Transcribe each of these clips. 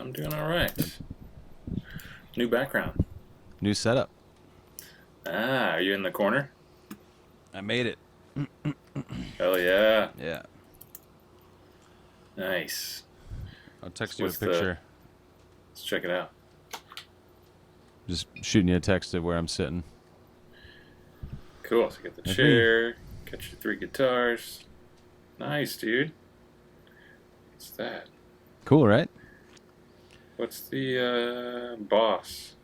I'm doing all right. New background. New setup. Are you in the corner? I made it. Hell yeah. Yeah. Nice. I'll text So you a picture. let's check it out. Just shooting you a text of where I'm sitting. Cool. So you got the That's chair, got your 3 guitars. Nice, dude. What's that? Cool, right? What's the Boss?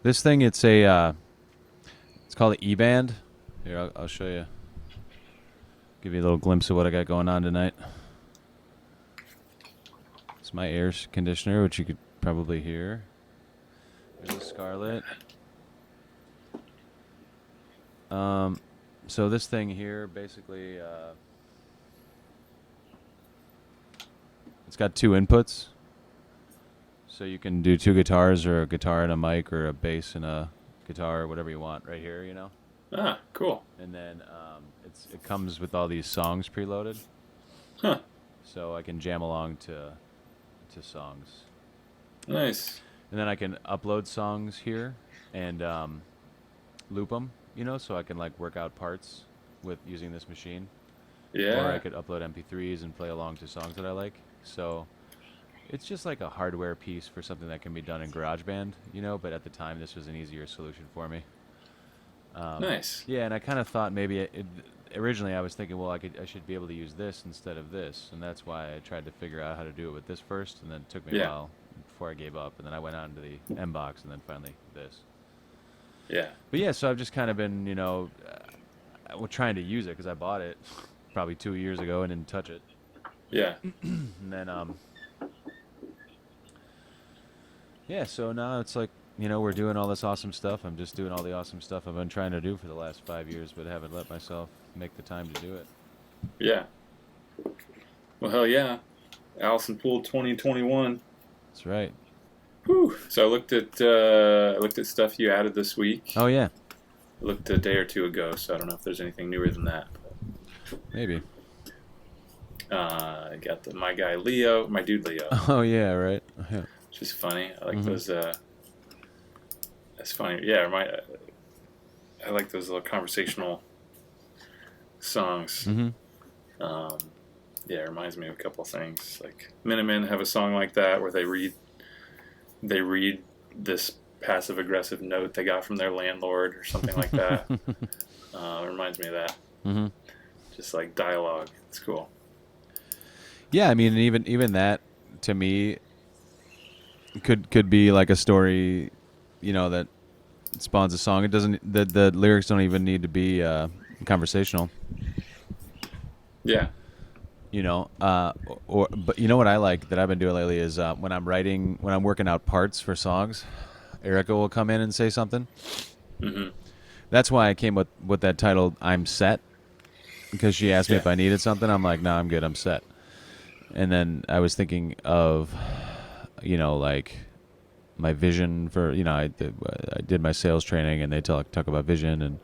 This thing, it's called an E-band. Here, I'll show you. Give you a little glimpse of what I got going on tonight. It's my air conditioner, which you could probably hear. There's a Scarlet. So this thing here, basically, it's got 2 inputs. So you can do 2 guitars, or a guitar and a mic, or a bass and a guitar, or whatever you want right here, you know? Ah, cool. And then it comes with all these songs preloaded. Huh. So I can jam along to songs. Nice. And then I can upload songs here and loop them, you know, so I can like work out parts with using this machine. Yeah. Or I could upload MP3s and play along to songs that I like. So it's just like a hardware piece for something that can be done in GarageBand, you know, but at the time this was an easier solution for me. Nice. Yeah, and I kind of thought maybe originally I was thinking, well, I should be able to use this instead of this, and that's why I tried to figure out how to do it with this first, and then it took me a while before I gave up, and then I went on to the M box, and then finally this. Yeah. But yeah, so I've just kind of been, you know, trying to use it because I bought it probably 2 years ago and didn't touch it. Yeah. And then yeah, so now it's like, you know, we're doing all this awesome stuff. I'm just doing all the awesome stuff I've been trying to do for the last 5 years, but haven't let myself make the time to do it. Yeah. Well, hell yeah. Allison Pool 2021. That's right. Whew. So I looked at stuff you added this week. Oh yeah. I looked a day or 2 ago, so I don't know if there's anything newer than that. Maybe. I got my guy Leo, my dude Leo. Oh yeah, right. Yeah. Which is funny. I like those. That's funny. Yeah, I like those little conversational songs. Mm-hmm. Yeah, it reminds me of a couple of things. Like Minutemen have a song like that where they read this passive aggressive note they got from their landlord or something like that. It reminds me of that. Mm-hmm. Just like dialogue. It's cool. Yeah, I mean, even that to me could be like a story, you know, that spawns a song. It doesn't. The lyrics don't even need to be conversational. Yeah. You know, but you know what I like that I've been doing lately is when I'm working out parts for songs, Erica will come in and say something. Mm-hmm. That's why I came with that title, I'm Set, because she asked me if I needed something. I'm like, no, I'm good, I'm set. And then I was thinking of, you know, like my vision for, you know, I did my sales training, and they talk about vision and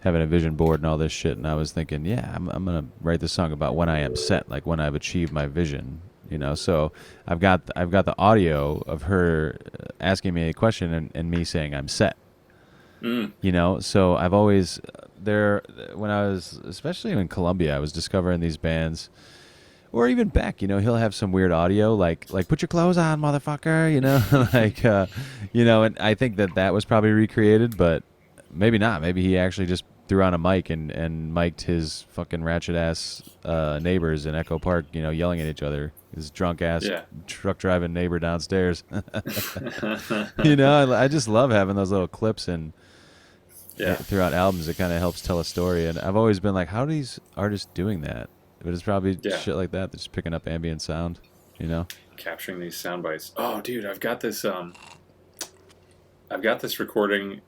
having a vision board and all this shit. And I was thinking, yeah, I'm gonna write this song about when I am set, like when I've achieved my vision, you know. So I've got the audio of her asking me a question and me saying I'm set. You know, so I've always when I was, especially in Colombia, I was discovering these bands. Or even Beck, you know, he'll have some weird audio, like put your clothes on, motherfucker, you know, like, you know, and I think that was probably recreated, but maybe not. Maybe he actually just threw on a mic and mic'd his fucking ratchet ass neighbors in Echo Park, you know, yelling at each other. His drunk ass truck driving neighbor downstairs. You know, I just love having those little clips and throughout albums. It kind of helps tell a story. And I've always been like, how are these artists doing that? But it's probably shit like that. That's just picking up ambient sound, you know? Capturing these sound bites. Oh, dude, I've got this recording,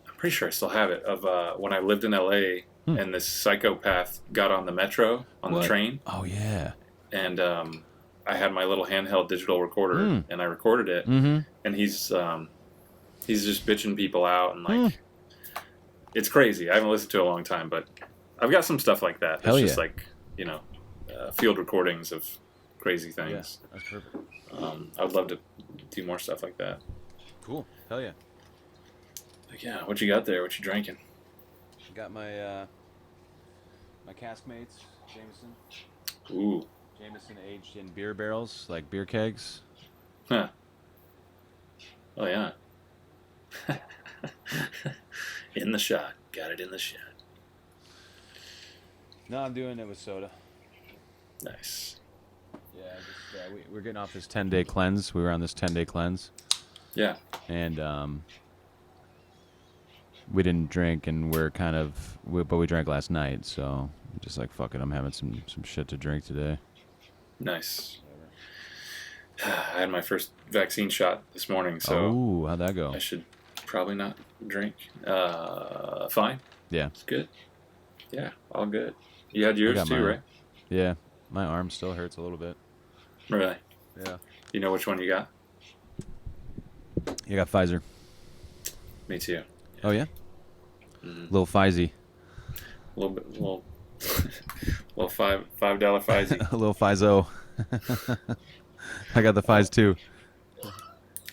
I'm pretty sure I still have it, of when I lived in LA and this psychopath got on the metro, on the train. Oh, yeah. And I had my little handheld digital recorder, and I recorded it. And he's just bitching people out, and like, it's crazy. I haven't listened to it in a long time, but I've got some stuff like that. It's just like, you know, field recordings of crazy things. Yeah, that's perfect. I would love to do more stuff like that. Cool. Hell yeah. Like, yeah, what you got there? What you drinking? Got my my cask mates, Jameson. Ooh. Jameson aged in beer barrels, like beer kegs. Huh. Oh, yeah. In the shot. Got it in the shot. No, I'm doing it with soda. Nice. Yeah, we're getting off this 10-day cleanse. We were on this 10-day cleanse. Yeah. And we didn't drink, and but we drank last night, so I'm just like, fuck it, I'm having some shit to drink today. Nice. I had my first vaccine shot this morning, so... Oh, how'd that go? I should probably not drink. Fine. Yeah. It's good. Yeah, all good. You had yours too, right? Yeah. My arm still hurts a little bit. Really? Yeah. You know which one you got? You got Pfizer. Me too. Yeah. Oh, yeah? Mm-hmm. Little Pfizy. Little $5 Pfizy. A little Pfizo. I got the Pfiz too.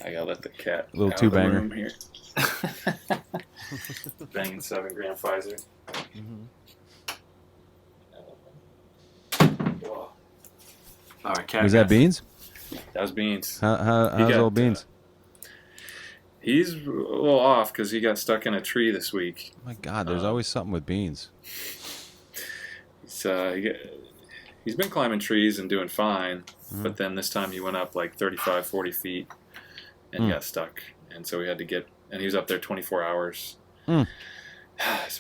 I gotta let the cat little out two of the banger room here. Banging 7-gram Pfizer. Mm-hmm. All right, cat. Was that Beans? That was Beans. How's old Beans? He's a little off because he got stuck in a tree this week. Oh my God, there's always something with Beans. He's been climbing trees and doing fine, but then this time he went up like 35, 40 feet and got stuck. And so we had to and he was up there 24 hours. So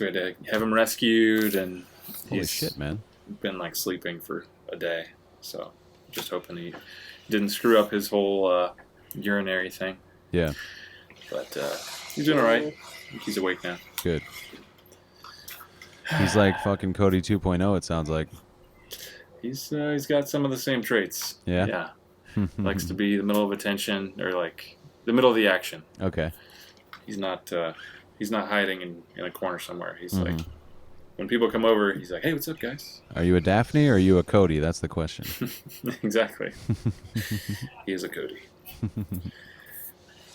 we had to have him rescued, and holy shit, man. Been like sleeping for a day. So just hoping he didn't screw up his whole urinary thing. Yeah. But he's doing all right. He's awake now. Good. He's like fucking Cody 2.0, it sounds like. He's got some of the same traits. Yeah? Yeah. Likes to be the middle of attention, or like the middle of the action. Okay. He's not hiding in a corner somewhere. He's like, when people come over, he's like, hey, what's up, guys? Are you a Daphne or are you a Cody? That's the question. Exactly. He is a Cody.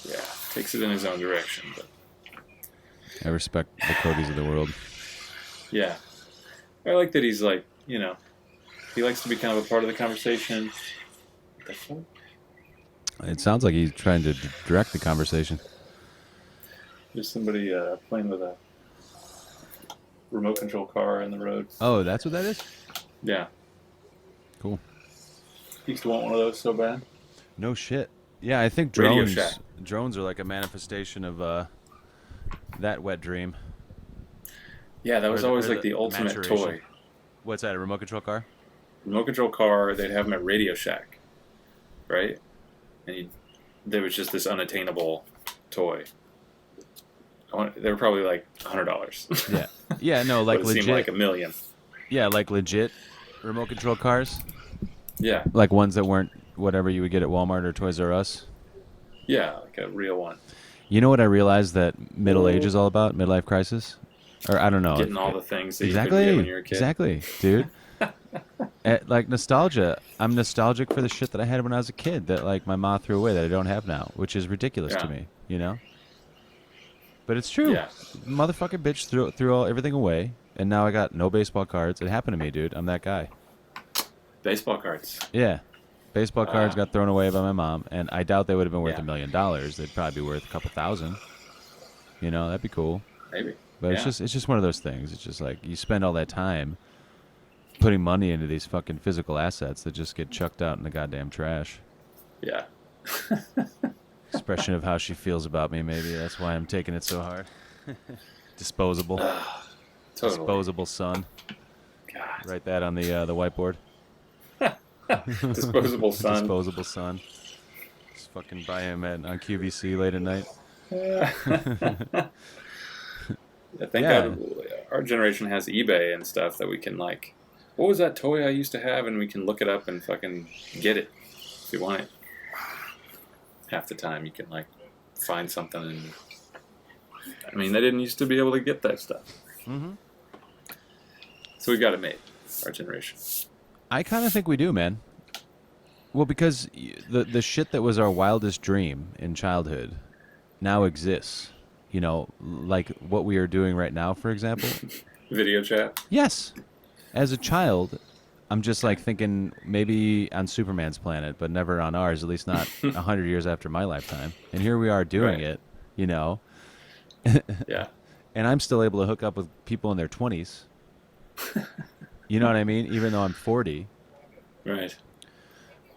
Yeah, takes it in his own direction. But I respect the Codys of the world. Yeah. I like that he's like, he likes to be kind of a part of the conversation. What the fuck? It sounds like he's trying to direct the conversation. There's somebody playing with a remote control car in the road. Oh, that's what that is? Yeah. Cool. Used to want one of those so bad. No shit. Yeah, I think drones are like a manifestation of that wet dream. Yeah, that was always like the ultimate toy. What's that, a remote control car? Remote control car, they'd have them at Radio Shack, right? And there was just this unattainable toy. They were probably like $100. Yeah. Yeah, no, like legit. It seemed like $1 million. Yeah, like legit remote control cars. Yeah. Like ones that weren't whatever you would get at Walmart or Toys R Us. Yeah, like a real one. You know what I realized that middle age is all about? Midlife crisis? Or I don't know. Getting all the things that you couldn't get when you were a kid. Exactly, dude. Like nostalgia. I'm nostalgic for the shit that I had when I was a kid that like my mom threw away that I don't have now, which is ridiculous to me, But it's true. Yeah. Motherfucking bitch threw everything away, and now I got no baseball cards. It happened to me, dude. I'm that guy. Baseball cards. Yeah. Baseball cards got thrown away by my mom, and I doubt they would have been worth $1 million. They'd probably be worth a couple thousand. That'd be cool. Maybe. But it's just one of those things. It's just like you spend all that time putting money into these fucking physical assets that just get chucked out in the goddamn trash. Yeah. Expression of how she feels about me, maybe. That's why I'm taking it so hard. Disposable. Totally. Disposable son. God. Write that on the whiteboard. Disposable son. Disposable son. Just fucking buy him on QVC late at night. Thank God our generation has eBay and stuff that we can like, what was that toy I used to have? And we can look it up and fucking get it if you want it. Half the time you can like find something and they didn't used to be able to get that stuff. Mm-hmm. So we got it made, our generation. I kind of think we do, man. Well, because the shit that was our wildest dream in childhood now exists. You know, like what we are doing right now, for example. Video chat. Yes. As a child, I'm just like thinking maybe on Superman's planet, but never on ours, at least not 100 years after my lifetime. And here we are doing Right. it, you know. Yeah. And I'm still able to hook up with people in their 20s. You know what I mean? Even though I'm 40. Right.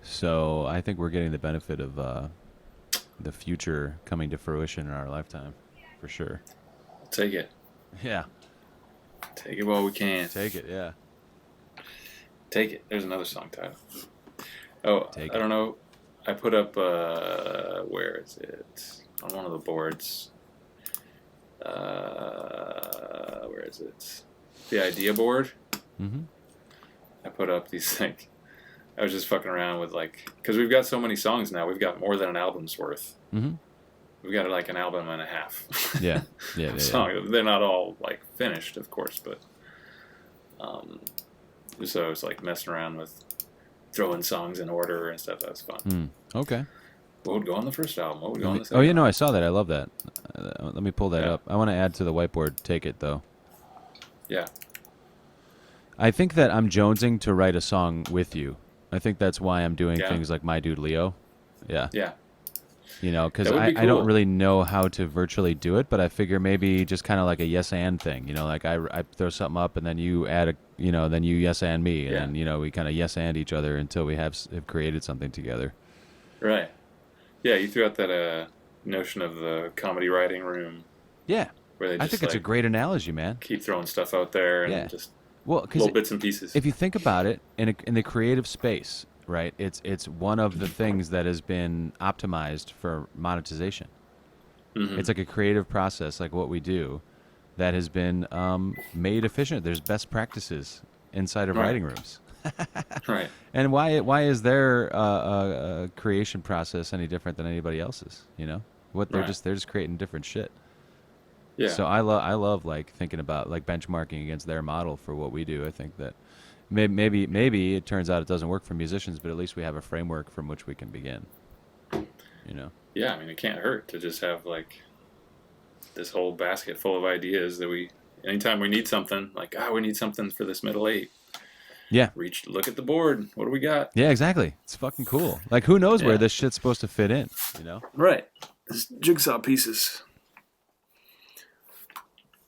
So I think we're getting the benefit of the future coming to fruition in our lifetime, for sure. Take it. Yeah. Take it while we can. Take it, yeah. Take it. There's another song title. Oh, Take I don't know. I put up, where is it? On one of the boards. Where is it? The idea board. Mm-hmm. I put up these, like, I was just fucking around with, like, because we've got so many songs now. We've got more than an album's worth. Mm-hmm. We've got like an album and a half. Yeah. Yeah. Song. They're not all like finished, of course, but so I was like messing around with throwing songs in order and stuff. That was fun. Okay. What would go on the first album? What would go on the second? Oh, you know, I saw that. I love that. Let me pull that Yeah. up. I want to add to the whiteboard. Take it, though. Yeah. I think that I'm jonesing to write a song with you. I think that's why I'm doing things like My Dude Leo. Yeah. Yeah. You know, because That would be I don't cool. really know how to virtually do it, but I figure maybe just kind of like a yes and thing. You know, like I throw something up and then you add a, you know, then you yes and me, and Yeah. then, you know, we kind of yes and each other until we have created something together. Right. Yeah, you threw out that notion of the comedy writing room Yeah. where they I just think it's a like, great analogy, man. keep throwing stuff out there and Yeah. just Well, because little bits and pieces. if you think about it, in the creative space, right? It's one of the things that has been optimized for monetization. Mm-hmm. It's like a creative process, like what we do, that has been made efficient. There's best practices inside of Right. writing rooms. Right. And why is their creation process any different than anybody else's? You know, they're Right. just creating different shit. Yeah. So I love like thinking about like benchmarking against their model for what we do. I think that maybe it turns out it doesn't work for musicians, but at least we have a framework from which we can begin. You know. Yeah, I mean, it can't hurt to just have like this whole basket full of ideas that anytime we need something, like, we need something for this middle eight. Yeah. Look at the board. What do we got? Yeah, exactly. It's fucking cool. Like, who knows where Yeah. this shit's supposed to fit in? You know. Right. It's jigsaw pieces.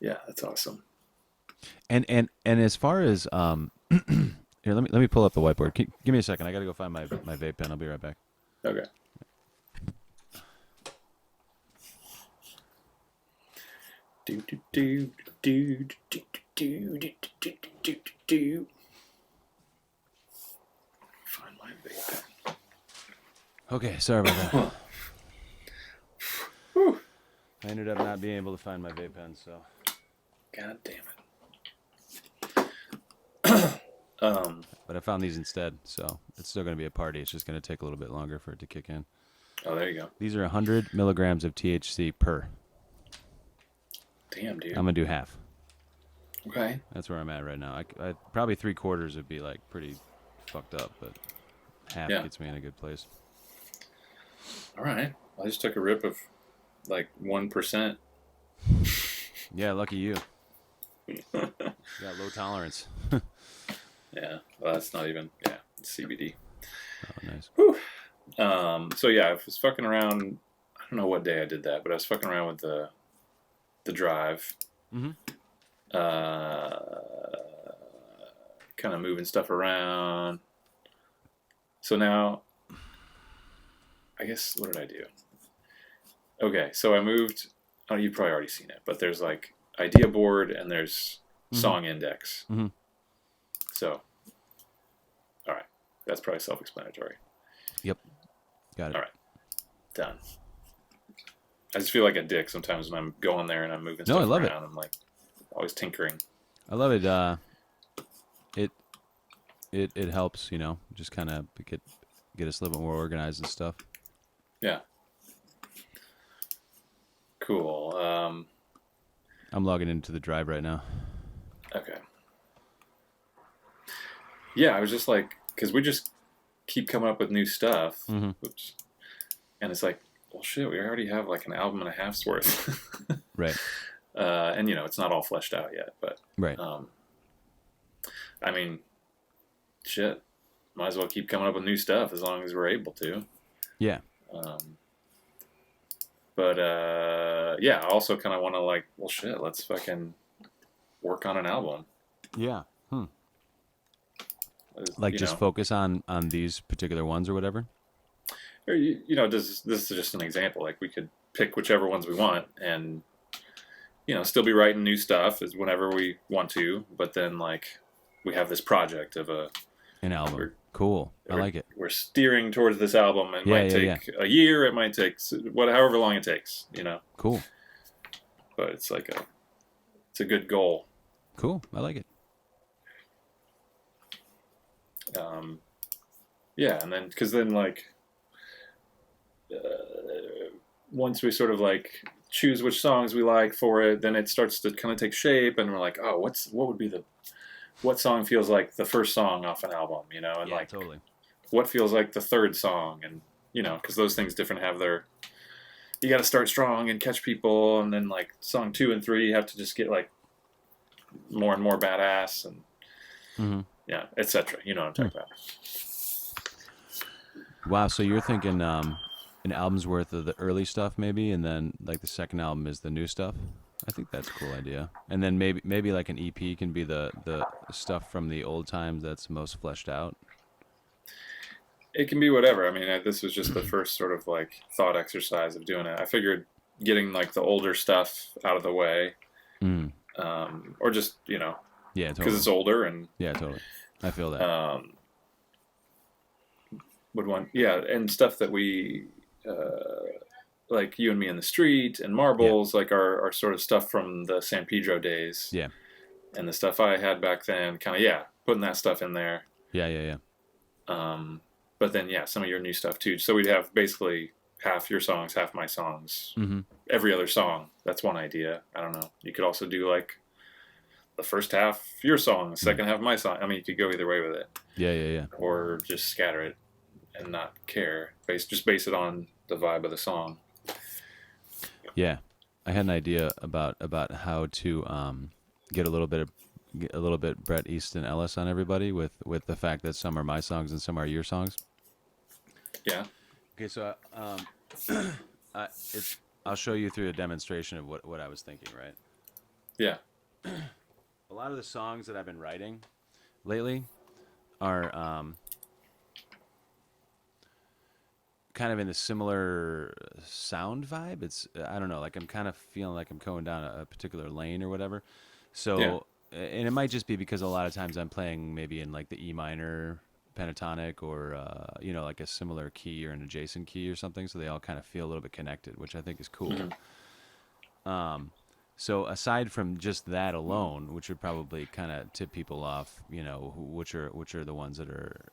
Yeah, that's awesome. And as far as here, let me pull up the whiteboard. Give me a second. I got to go find my vape pen. I'll be right back. Okay. Do do do do do do do do do do do. Find my vape pen. Okay, sorry about that. Whew. I ended up not being able to find my vape pen, so. God damn it. But I found these instead, so it's still going to be a party. It's just going to take a little bit longer for it to kick in. Oh, there you go. These are 100 milligrams of THC per. Damn, dude. I'm going to do half. Okay. That's where I'm at right now. I probably 3/4 would be like pretty fucked up, but half gets me in a good place. All right. I just took a rip of like 1%. Yeah, lucky you. You got low tolerance. Yeah. Well, that's not even. Yeah. It's CBD. Oh, nice. Whew. So yeah, I was fucking around. I don't know what day I did that, but I was fucking around with the drive. Mm-hmm. Kind of moving stuff around. So now, I guess, what did I do? Okay, so I moved. Oh, you've probably already seen it, but there's like idea board and there's song index. Mm-hmm. So, all right, that's probably self-explanatory. Yep. Got it. All right, done. I just feel like a dick sometimes when I'm going there and I'm moving stuff I love around. I'm like always tinkering. I love it. It helps, you know, just kind of get us a little bit more organized and stuff. Yeah. Cool. I'm logging into the drive right now. Okay. Yeah, I was just like, because we just keep coming up with new stuff. Mm-hmm. Oops. And it's like, well, shit, we already have like an album and a half's worth. Right. And it's not all fleshed out yet, but right. I mean, shit, might as well keep coming up with new stuff as long as we're able to. Yeah. But yeah, I also kind of want to like, well, shit, let's fucking work on an album. Yeah. Like just focus on these particular ones or whatever. Or this is just an example. Like we could pick whichever ones we want, and still be writing new stuff as whenever we want to. But then like we have this project of an album. Cool. I like it. We're steering towards this album. It might take a year. It might take however long it takes. Cool. But it's like it's a good goal. Cool. I like it. Yeah, and then because then like once we sort of like choose which songs we like for it, then it starts to kind of take shape, and we're like, oh, what song feels like the first song off an album, and like totally. What feels like the third song, and because those things different have their. You got to start strong and catch people, and then like song 2 and 3 you have to just get like more and more badass, and yeah, etc. You know what I'm talking about. Wow, so you're thinking an album's worth of the early stuff maybe, and then like the second album is the new stuff? I think that's a cool idea. And then maybe like an EP can be the stuff from the old times that's most fleshed out. It can be whatever. I mean, this was just the first sort of like thought exercise of doing it. I figured getting like the older stuff out of the way, or just yeah, totally. Because it's older and yeah, totally. I feel that. And stuff that we like You and Me in the Street and Marbles, like are sort of stuff from the San Pedro days. Yeah. And the stuff I had back then, kind of putting that stuff in there. Yeah. But then some of your new stuff too. So we'd have basically half your songs, half my songs. Every other song. That's one idea. I don't know. You could also do like the first half your song, the second half my song. I mean, you could go either way with it. Yeah. Or just scatter it and not care. Just base it on the vibe of the song. Yeah, I had an idea about how to get a little bit Brett Easton Ellis on everybody with the fact that some are my songs and some are your songs. Yeah. Okay, so I'll show you through a demonstration of what I was thinking, right? Yeah. A lot of the songs that I've been writing lately are kind of in a similar sound vibe. It's I don't know, like I'm kind of feeling like I'm going down a particular lane or whatever. So and it might just be because a lot of times I'm playing maybe in like the E minor pentatonic or like a similar key or an adjacent key or something, so they all kind of feel a little bit connected, which I think is cool. So aside from just that alone, which would probably kind of tip people off, which are the ones that are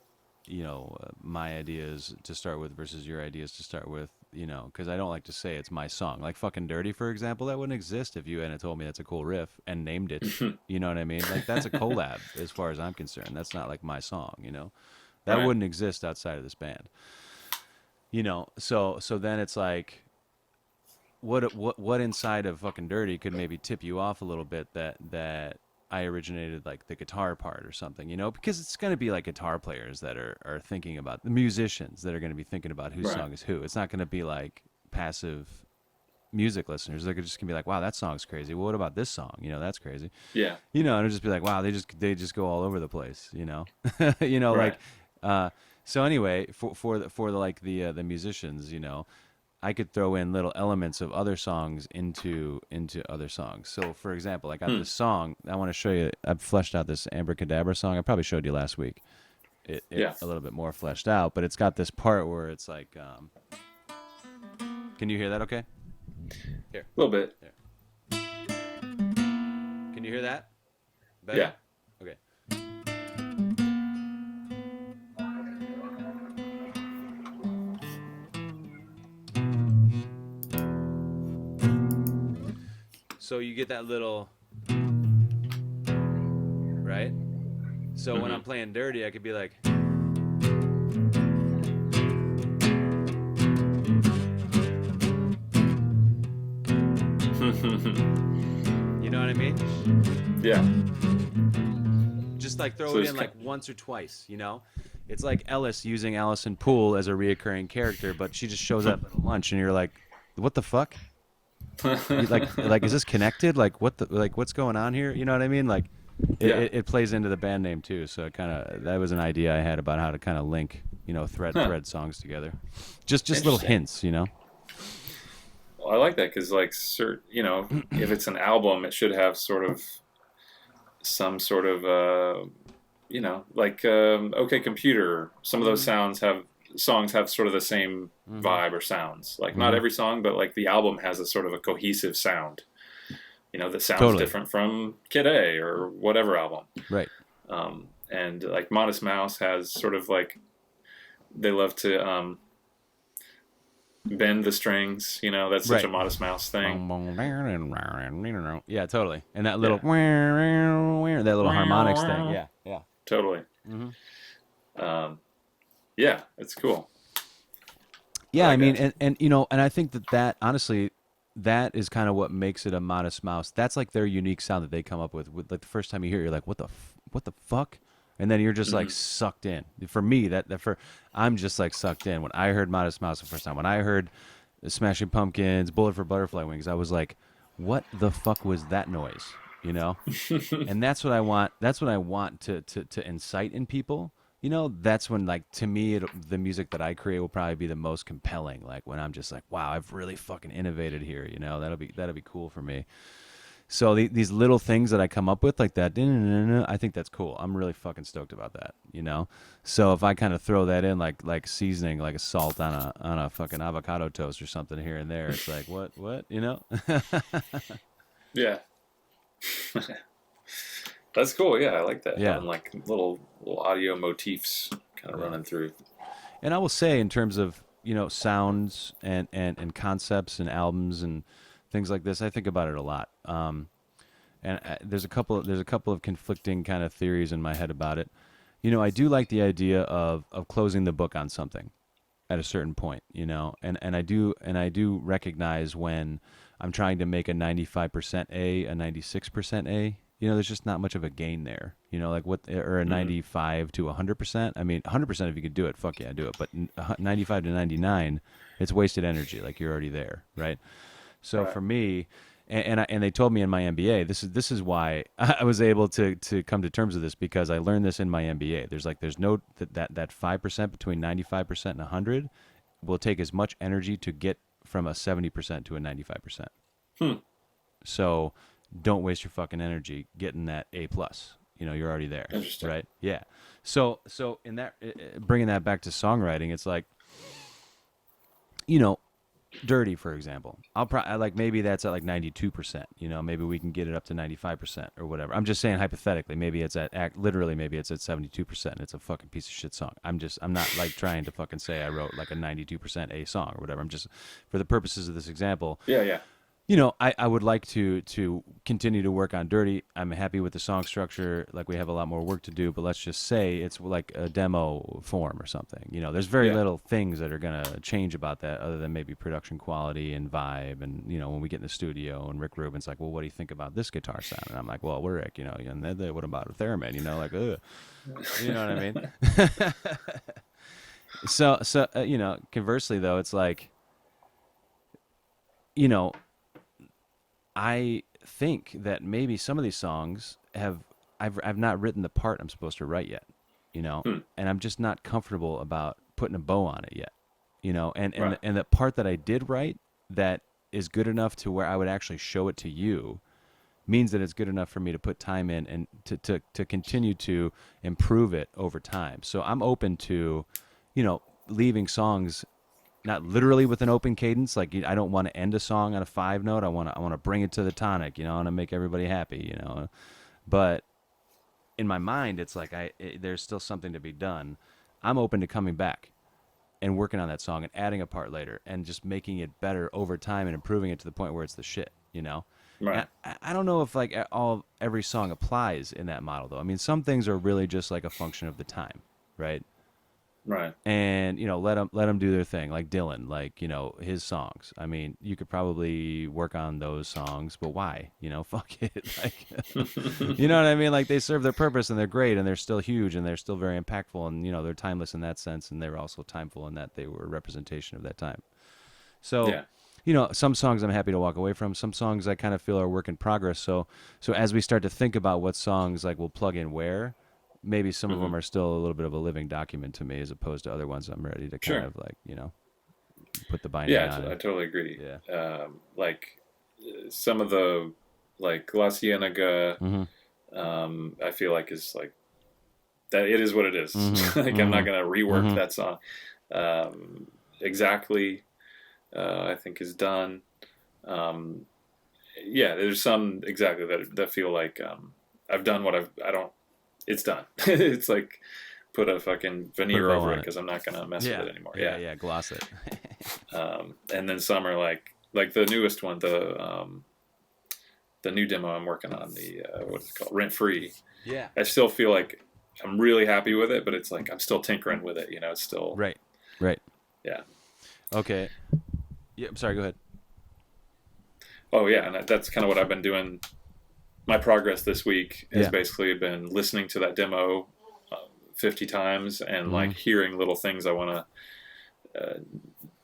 my ideas to start with versus your ideas to start with, because I don't like to say it's my song. Like Fucking Dirty, for example, that wouldn't exist if you hadn't told me that's a cool riff and named it. You know what I mean? Like that's a collab as far as I'm concerned. That's not like my song, That right. wouldn't exist outside of this band. So then it's like, what inside of Fucking Dirty could maybe tip you off a little bit that I originated like the guitar part or something, because it's going to be like guitar players that are thinking about the musicians that are going to be thinking about whose song is who. It's not going to be like passive music listeners. They're just going to be like, wow, that song's crazy. Well, what about this song? That's crazy. Yeah. And it'll just be like, wow, they just go all over the place, Right. like, so anyway, for the musicians, I could throw in little elements of other songs into other songs. So, for example, I got this song. I want to show you. I've fleshed out this Abracadabra song. I probably showed you last week. It a little bit more fleshed out, but it's got this part where it's like. Can you hear that? Okay. Here. A little bit. Here. Can you hear that? Better? Yeah. Okay. So you get that little, right? So when I'm playing dirty, I could be like, You know what I mean? Yeah. Just like throw So it it's in like once or twice, you know? It's like Ellis using Allison Poole as a reoccurring character, but she just shows up at lunch and you're like, what the fuck? Like is this connected? Like what the like what's going on here? You know what I mean? Like yeah. it plays into the band name too. So it kind of that was an idea I had about how to kind of link, you know, Huh. thread songs together. Just little Interesting. hints, you know. Well, I like that because, like, if it's an album, it should have sort of some sort of, like, OK Computer. Some of those songs have sort of the same Mm-hmm. vibe or sounds. Like, not Mm-hmm. every song, but like the album has a sort of a cohesive sound. That sounds Totally. different from Kid A or whatever album. Right. And like Modest Mouse has sort of like they love to bend the strings. That's such Right. a Modest Mouse thing. Yeah, totally. And that little Yeah, that little harmonics thing. Yeah. Yeah. totally. Mm-hmm. Um, yeah, it's cool. I Yeah, I like mean, that. and you know, and I think that honestly, that is kind of what makes it a Modest Mouse. That's like their unique sound that they come up with. Like the first time you hear it, you're like, what the fuck? And then you're just like Hmm. sucked in. For me, I'm just like sucked in. When I heard Modest Mouse the first time, when I heard Smashing Pumpkins, Bullet for Butterfly Wings, I was like, what the fuck was that noise? You know? And that's what I want. That's what I want to incite in people. You know, that's when, like, to me, the music that I create will probably be the most compelling. Like when I'm just like, wow, I've really fucking innovated here. You know, that'll be cool for me. So these little things that I come up with, like that, I think that's cool. I'm really fucking stoked about that. You know, so if I kind of throw that in, like seasoning, like a salt on a fucking avocado toast or something here and there, it's like what, you know? Yeah, that's cool. Yeah, I like that. Yeah, Having like little audio motifs kind of yeah. running through. And I will say, in terms of, you know, sounds and concepts and albums and things like this, I think about it a lot. And there's a couple of conflicting kind of theories in my head about it. You know, I do like the idea of closing the book on something at a certain point. You know, and I do recognize when I'm trying to make a 95% a 96% a. You know, there's just not much of a gain there. You know, like what, or a Hmm. 95 to 100%. I mean, 100% if you could do it, fuck yeah, do it. But 95 to 99, it's wasted energy. Like you're already there, right? So Right. for me, and they told me in my MBA, this is why I was able to come to terms with this, because I learned this in my MBA. There's no that 5% between 95% and 100 will take as much energy to get from a 70% to a 95%. Hmm. So don't waste your fucking energy getting that A plus. You know, you're already there, Interesting. right? Yeah. So in that, bringing that back to songwriting, it's like, you know, Durrrty, for example. I'll probably like, maybe that's at like 92%. You know, maybe we can get it up to 95% or whatever. I'm just saying hypothetically. Maybe it's literally maybe it's at 72%. It's a fucking piece of shit song. I'm not like trying to fucking say I wrote like a 92% A song or whatever. I'm just, for the purposes of this example, Yeah, yeah. you know, I would like to continue to work on Durrrty. I'm happy with the song structure. Like, we have a lot more work to do, but let's just say it's like a demo form or something. You know, there's very Yeah. little things that are gonna change about that, other than maybe production quality and vibe. And you know, when we get in the studio and Rick Rubin's like, well, what do you think about this guitar sound? And I'm like, well, we're Rick, you know, and then what about a theremin? You know, like, ugh. You know what I mean? You know, conversely though, it's like, you know, I think that maybe some of these songs I've not written the part I'm supposed to write yet, you know, Hmm. and I'm just not comfortable about putting a bow on it yet, you know, Right. and the part that I did write that is good enough to where I would actually show it to you means that it's good enough for me to put time in and to continue to improve it over time. So I'm open to, you know, leaving songs not literally with an open cadence. Like, I don't want to end a song on a five note. I want to bring it to the tonic. You know, I want to make everybody happy. You know, but in my mind, it's like there's still something to be done. I'm open to coming back and working on that song and adding a part later and just making it better over time and improving it to the point where it's the shit. You know. Right. And I don't know if like every song applies in that model though. I mean, some things are really just like a function of the time, right? Right. and let them do their thing, like Dylan, like his songs. I mean, you could probably work on those songs, but why? Fuck it. Like, you know what I mean? Like, they serve their purpose and they're great and they're still huge and they're still very impactful, and they're timeless in that sense, and they're also timeful in that they were a representation of that time. So, Yeah. some songs I'm happy to walk away from. Some songs I kind of feel are work in progress. So as we start to think about what songs like we'll plug in where, maybe some of Hmm. them are still a little bit of a living document to me, as opposed to other ones I'm ready to kind Sure. of like put the binding Yeah, on. I totally agree. Yeah. Like some of the like La Cienega, Mm-hmm. I feel like is like that. It is what it is. Mm-hmm. Like I'm not Mm-hmm. gonna rework Mm-hmm. that song. Exactly. I think is done. Um, yeah, there's some exactly that feel like I've done what I don't. It's done. It's like put a fucking Put a veneer bow over on it it. because I'm not gonna mess with Yeah. it anymore. Yeah. Yeah. Yeah. Gloss it. And then some are like the newest one, the new demo I'm working on, the what is it called, Rent Free. Yeah. I still feel like I'm really happy with it, but it's like I'm still tinkering with it. It's still Right. Right. yeah. Okay. Yeah. I'm sorry. Go ahead. Oh yeah, and that's kind of what I've been doing. My progress this week has Yeah. basically been listening to that demo 50 times and like Mm-hmm. hearing little things I want to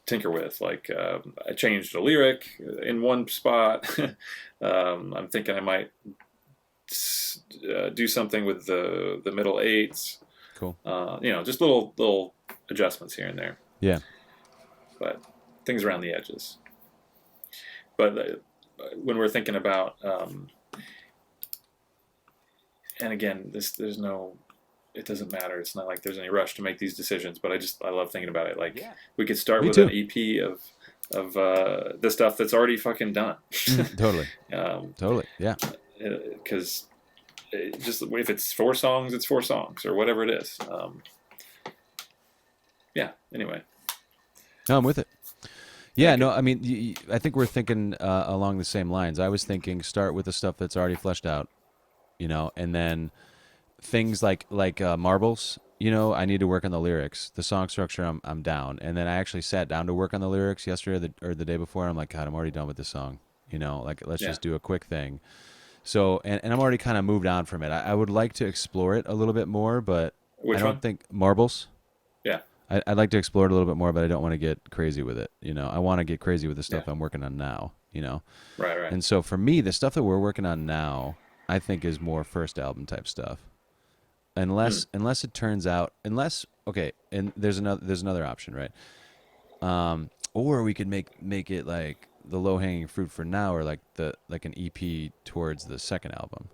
tinker with. Like I changed a lyric in one spot. I'm thinking I might do something with the middle eights. Cool. Just little adjustments here and there, Yeah. but things around the edges. But when we're thinking about, and again, there's no, it doesn't matter. It's not like there's any rush to make these decisions. But I love thinking about it. Like we could start Me with too. an EP of the stuff that's already fucking done. Totally. Totally. Yeah. Because just if it's 4 songs, it's 4 songs or whatever it is. Yeah. Anyway. No, I'm with it. Yeah, no, I mean, I think we're thinking along the same lines. I was thinking start with the stuff that's already fleshed out, and then things like marbles. I need to work on the lyrics. The song structure, I'm down. And then I actually sat down to work on the lyrics yesterday or the day before. I'm like, God, I'm already done with this song. Like let's just do a quick thing. So, and I'm already kind of moved on from it. I would like to explore it a little bit more, but Which I don't one? think marbles. Yeah. I'd like to explore it a little bit more, but I don't want to get crazy with it. I want to get crazy with the stuff I'm working on now. Right. And so for me, the stuff that we're working on now, I think is more first album type stuff. Unless it turns out, okay, and there's another option, right? Or we could make it like the low hanging fruit for now, or like an EP towards the second album.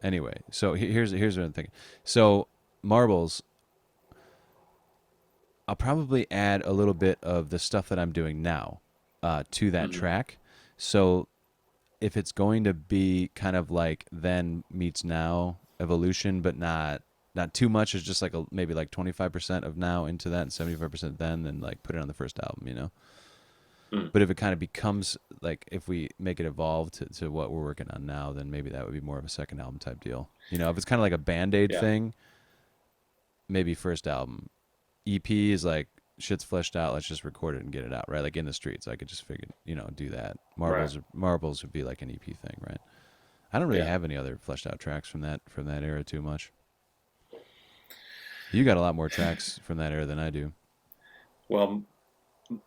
Anyway, so here's what I'm thinking. So marbles, I'll probably add a little bit of the stuff that I'm doing now to that track. So if it's going to be kind of like then meets now evolution, but not too much, it's just like maybe like 25% of now into that and 75% then like put it on the first album, But if it kind of becomes like, if we make it evolve to what we're working on now, then maybe that would be more of a second album type deal. If it's kind of like a Band-Aid thing, maybe first album. EP is like shit's fleshed out. Let's just record it and get it out, right? Like in the streets, I could just figure, do that. Marbles would be like an EP thing, right? I don't really have any other fleshed out tracks from that era too much. You got a lot more tracks from that era than I do. Well,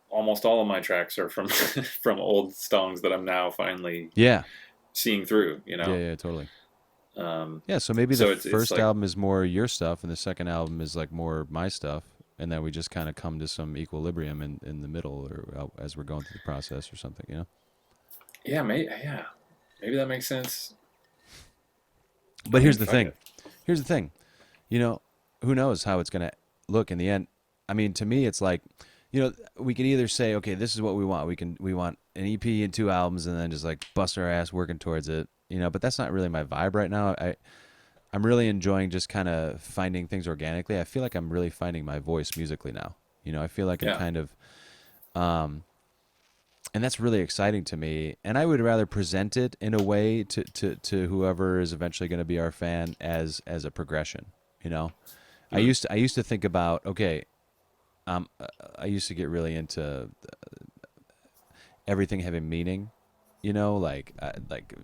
almost all of my tracks are from from old songs that I'm now finally seeing through. Yeah, totally. So maybe the first album is more your stuff, and the second album is like more my stuff. And then we just kind of come to some equilibrium in the middle, or as we're going through the process, or something, Yeah, maybe that makes sense. But here's the thing. Who knows how it's going to look in the end? I mean, to me, it's like, we can either say, okay, this is what we want. We want an EP and 2 albums, and then just like bust our ass working towards it, But that's not really my vibe right now. I'm really enjoying just kind of finding things organically. I feel like I'm really finding my voice musically now. I feel like I'm kind of, and that's really exciting to me. And I would rather present it in a way to whoever is eventually going to be our fan as a progression. I used to think about, okay, I used to get really into everything having meaning, you know, like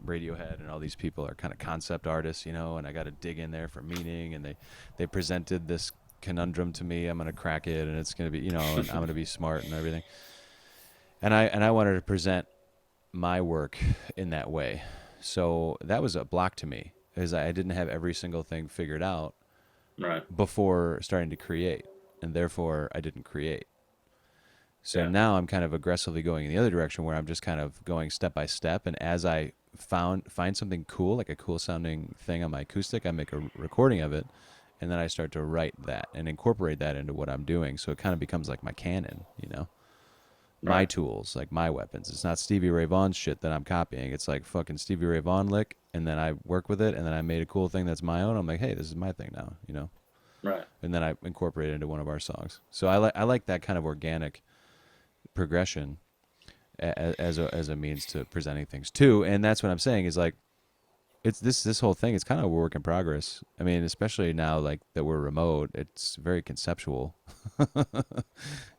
Radiohead and all these people are kind of concept artists, you know, and I got to dig in there for meaning. And they presented this conundrum to me. I'm gonna crack it, and it's gonna be, you know, and I'm gonna be smart and everything. And I wanted to present my work in that way. So that was a block to me, because I didn't have every single thing figured out Right. before starting to create, and therefore I didn't create. So Yeah. now I'm kind of aggressively going in the other direction, where I'm just kind of going step by step, and as I find something cool, like a cool sounding thing on my acoustic, I make a recording of it, and then I start to write that and incorporate that into what I'm doing. So it kind of becomes like my canon, you know, my Right. tools, like my weapons. It's not Stevie Ray Vaughan's shit that I'm copying. It's like fucking Stevie Ray Vaughan lick, and then I work with it, and then I made a cool thing that's my own. I'm like, hey, this is my thing now, you know, Right. and then I incorporate it into one of our songs. So I like that kind of organic progression as a means to presenting things too. And that's what I'm saying is like, it's this whole thing is kind of a work in progress. I mean, especially now, like that we're remote, it's very conceptual.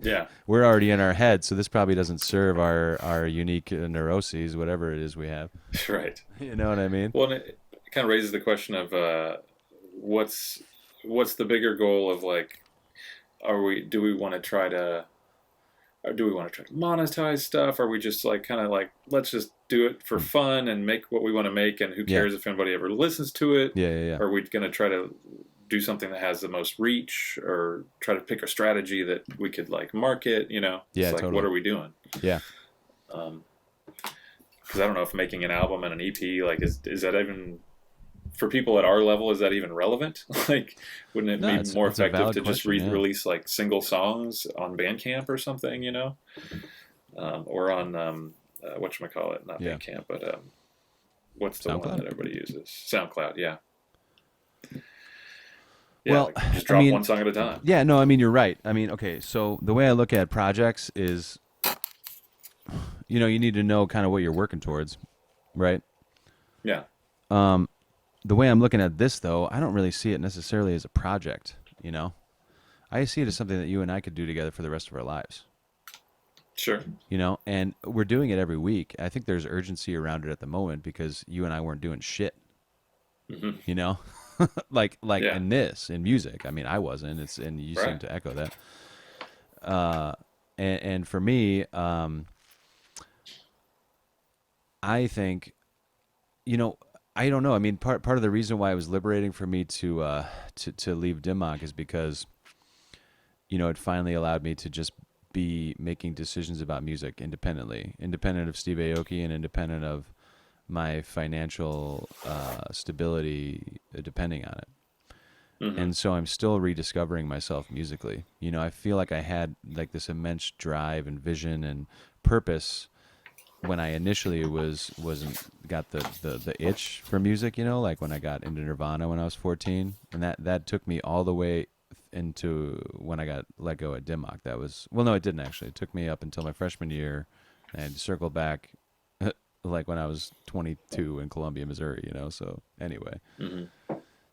Yeah. We're already in our head, so this probably doesn't serve our unique neuroses, whatever it is we have. Right. You know what I mean? Well, and it kind of raises the question of what's what's the bigger goal of like, do we want to try to or do we want to try to monetize stuff? Are we just like kind of like, let's just do it for fun and make what we want to make, and who Yeah. cares if anybody ever listens to it? Yeah. Or are we going to try to do something that has the most reach, or try to pick a strategy that we could like market? You know, Yeah, it's like, totally. what are we doing? Yeah. Because I don't know if making an album and an EP, like, is that even for people at our level? Is that even relevant? Like, wouldn't it No, be more it's a effective valid to just question, yeah. release like single songs on Bandcamp or something? You know, or on whatchamacallit, not Yeah. Bandcamp, but what's the SoundCloud? one that everybody uses? SoundCloud, yeah. Yeah, Well, like, just I drop mean, one song at a time. yeah, no, I mean, you're right. I mean, okay, so the way I look at projects is, you know, you need to know kind of what you're working towards, right? Yeah, The way I'm looking at this, though, I don't really see it necessarily as a project, you know? I see it as something that you and I could do together for the rest of our lives, sure. you know? And we're doing it every week. I think there's urgency around it at the moment because you and I weren't doing shit, Hmm. you know? like Yeah, in music. I mean, I wasn't. And you seem right. to echo that. And for me, I think, you know, I don't know. I mean, part of the reason why it was liberating for me to leave Dimmock is because, you know, it finally allowed me to just be making decisions about music independently, independent of Steve Aoki and independent of my financial stability, depending on it. Hmm. And so I'm still rediscovering myself musically. You know, I feel like I had like this immense drive and vision and purpose when I initially wasn't got the itch for music, you know, like when I got into Nirvana when I was 14, and that took me all the way into when I got let go at Dimmock. That was, well, no, it didn't actually. It took me up until my freshman year, and circled back like when I was 22 in Columbia, Missouri, you know. So anyway, Hmm.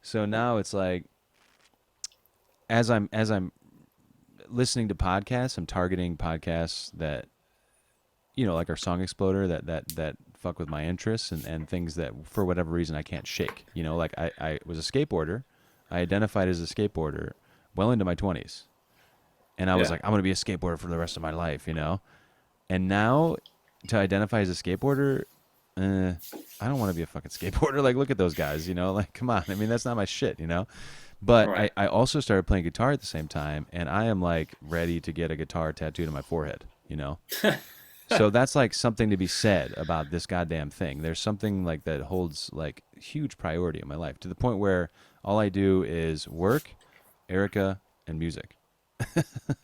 so now it's like as I'm listening to podcasts, I'm targeting podcasts that, you know, like our Song Exploder, that fuck with my interests, and things that for whatever reason I can't shake. You know, like I was a skateboarder. I identified as a skateboarder well into my 20s. And I was Yeah, like, I'm going to be a skateboarder for the rest of my life, you know? And now to identify as a skateboarder, I don't want to be a fucking skateboarder. Like, look at those guys, you know? Like, come on. I mean, that's not my shit, you know? But right. I also started playing guitar at the same time, and I am like ready to get a guitar tattooed on my forehead, you know? So that's like something to be said about this goddamn thing. There's something like that holds like huge priority in my life, to the point where all I do is work, Erica, and music.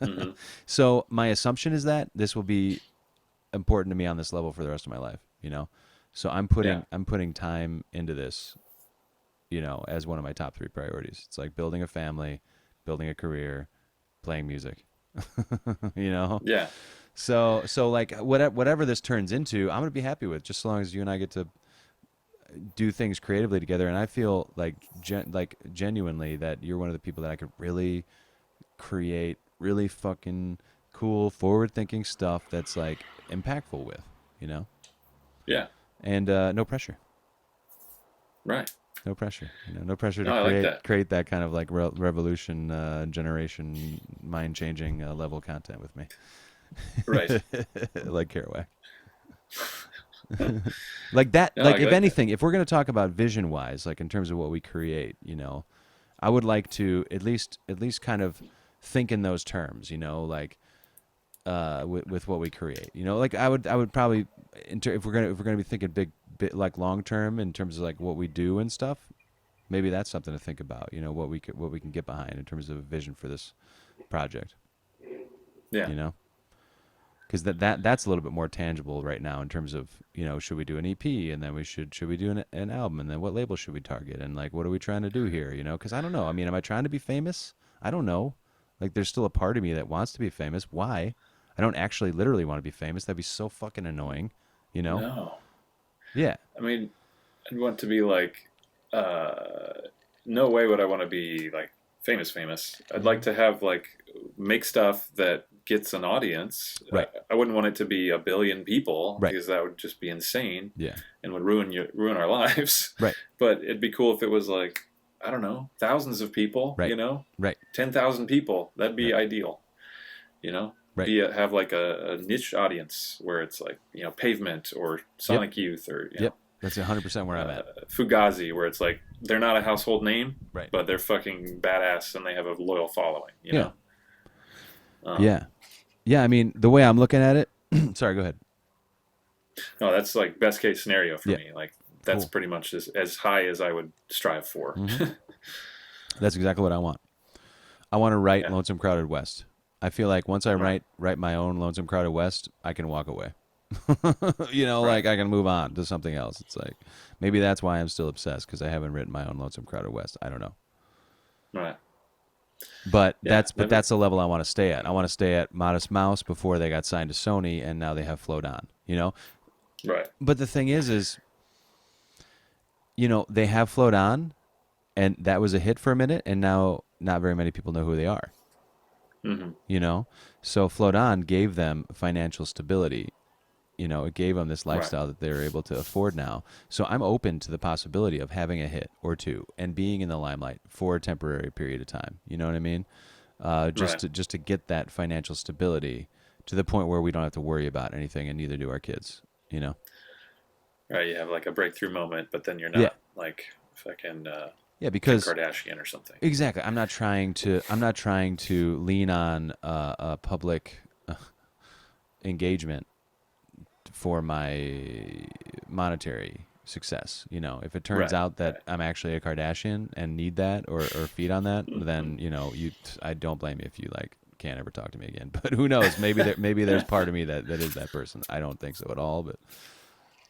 Hmm. So my assumption is that this will be important to me on this level for the rest of my life, you know? So Yeah, I'm putting time into this, you know, as one of my top 3 priorities. It's like building a family, building a career, playing music. You know? yeah, So like whatever this turns into, I'm gonna be happy with, just as long as you and I get to do things creatively together. And I feel like genuinely that you're one of the people that I could really create really fucking cool, forward-thinking stuff that's like impactful with, you know? Yeah. And no pressure. Right. No pressure. No pressure No, to I like that. create that kind of like revolution, generation, mind-changing level content with me. Right. Like Kerouac. Like that. No, I Like if like that. anything, if we're going to talk about vision-wise, like in terms of what we create, I would like to at least kind of think in those terms, like with what we create, like I would probably if we're gonna be thinking big like long term in terms of like what we do and stuff, maybe that's something to think about, what we can get behind in terms of a vision for this project, Yeah. because that's a little bit more tangible right now in terms of, should we do an EP, and then should we do an album, and then what label should we target, and like what are we trying to do here, because I don't know. I mean, am I trying to be famous? I don't know. Like there's still a part of me that wants to be famous. Why? I don't actually literally want to be famous. That'd be so fucking annoying, No. Yeah. I mean, I'd want to be like, no way would I want to be like famous. I'd like to have like make stuff that gets an audience. Right. I wouldn't want it to be a billion people, Right. because that would just be insane. Yeah. And would ruin our lives. Right. But it'd be cool if it was like, I don't know, thousands of people. Right. Right. 10,000 people. That'd be Right. ideal. Right. Have like a niche audience where it's like, Pavement or Sonic Youth or Yep. That's 100% where I'm at. Fugazi, where it's like they're not a household name, Right. but they're fucking badass and they have a loyal following. You know? Yeah. Yeah. I mean, the way I'm looking at it. Sorry. Go ahead. No, that's like best case scenario for me. Like that's Cool. pretty much as high as I would strive for. Mm-hmm. That's exactly what I want. I want to write Lonesome Crowded West. I feel like once I write my own Lonesome Crowded West, I can walk away. Like I can move on to something else. It's like maybe that's why I'm still obsessed, because I haven't written my own Lonesome Crowded West. I don't know. Right. But that's the level I want to stay at. I want to stay at Modest Mouse before they got signed to Sony, and now they have Float On. Right. But the thing is they have Float On, and that was a hit for a minute, and now not very many people know who they are. Mm-hmm. So Float On gave them financial stability. It gave them this lifestyle that they're able to afford now. So I'm open to the possibility of having a hit or two and being in the limelight for a temporary period of time. You know what I mean? Just to get that financial stability to the point where we don't have to worry about anything, and neither do our kids. Right. You have like a breakthrough moment, but then you're not like fucking because Kim Kardashian or something. Exactly. I'm not trying to lean on a public engagement for my monetary success. If it turns out that I'm actually a Kardashian and need that or feed on that, then I don't blame you if you like can't ever talk to me again. But who knows? Maybe there's part of me that is that person. I don't think so at all.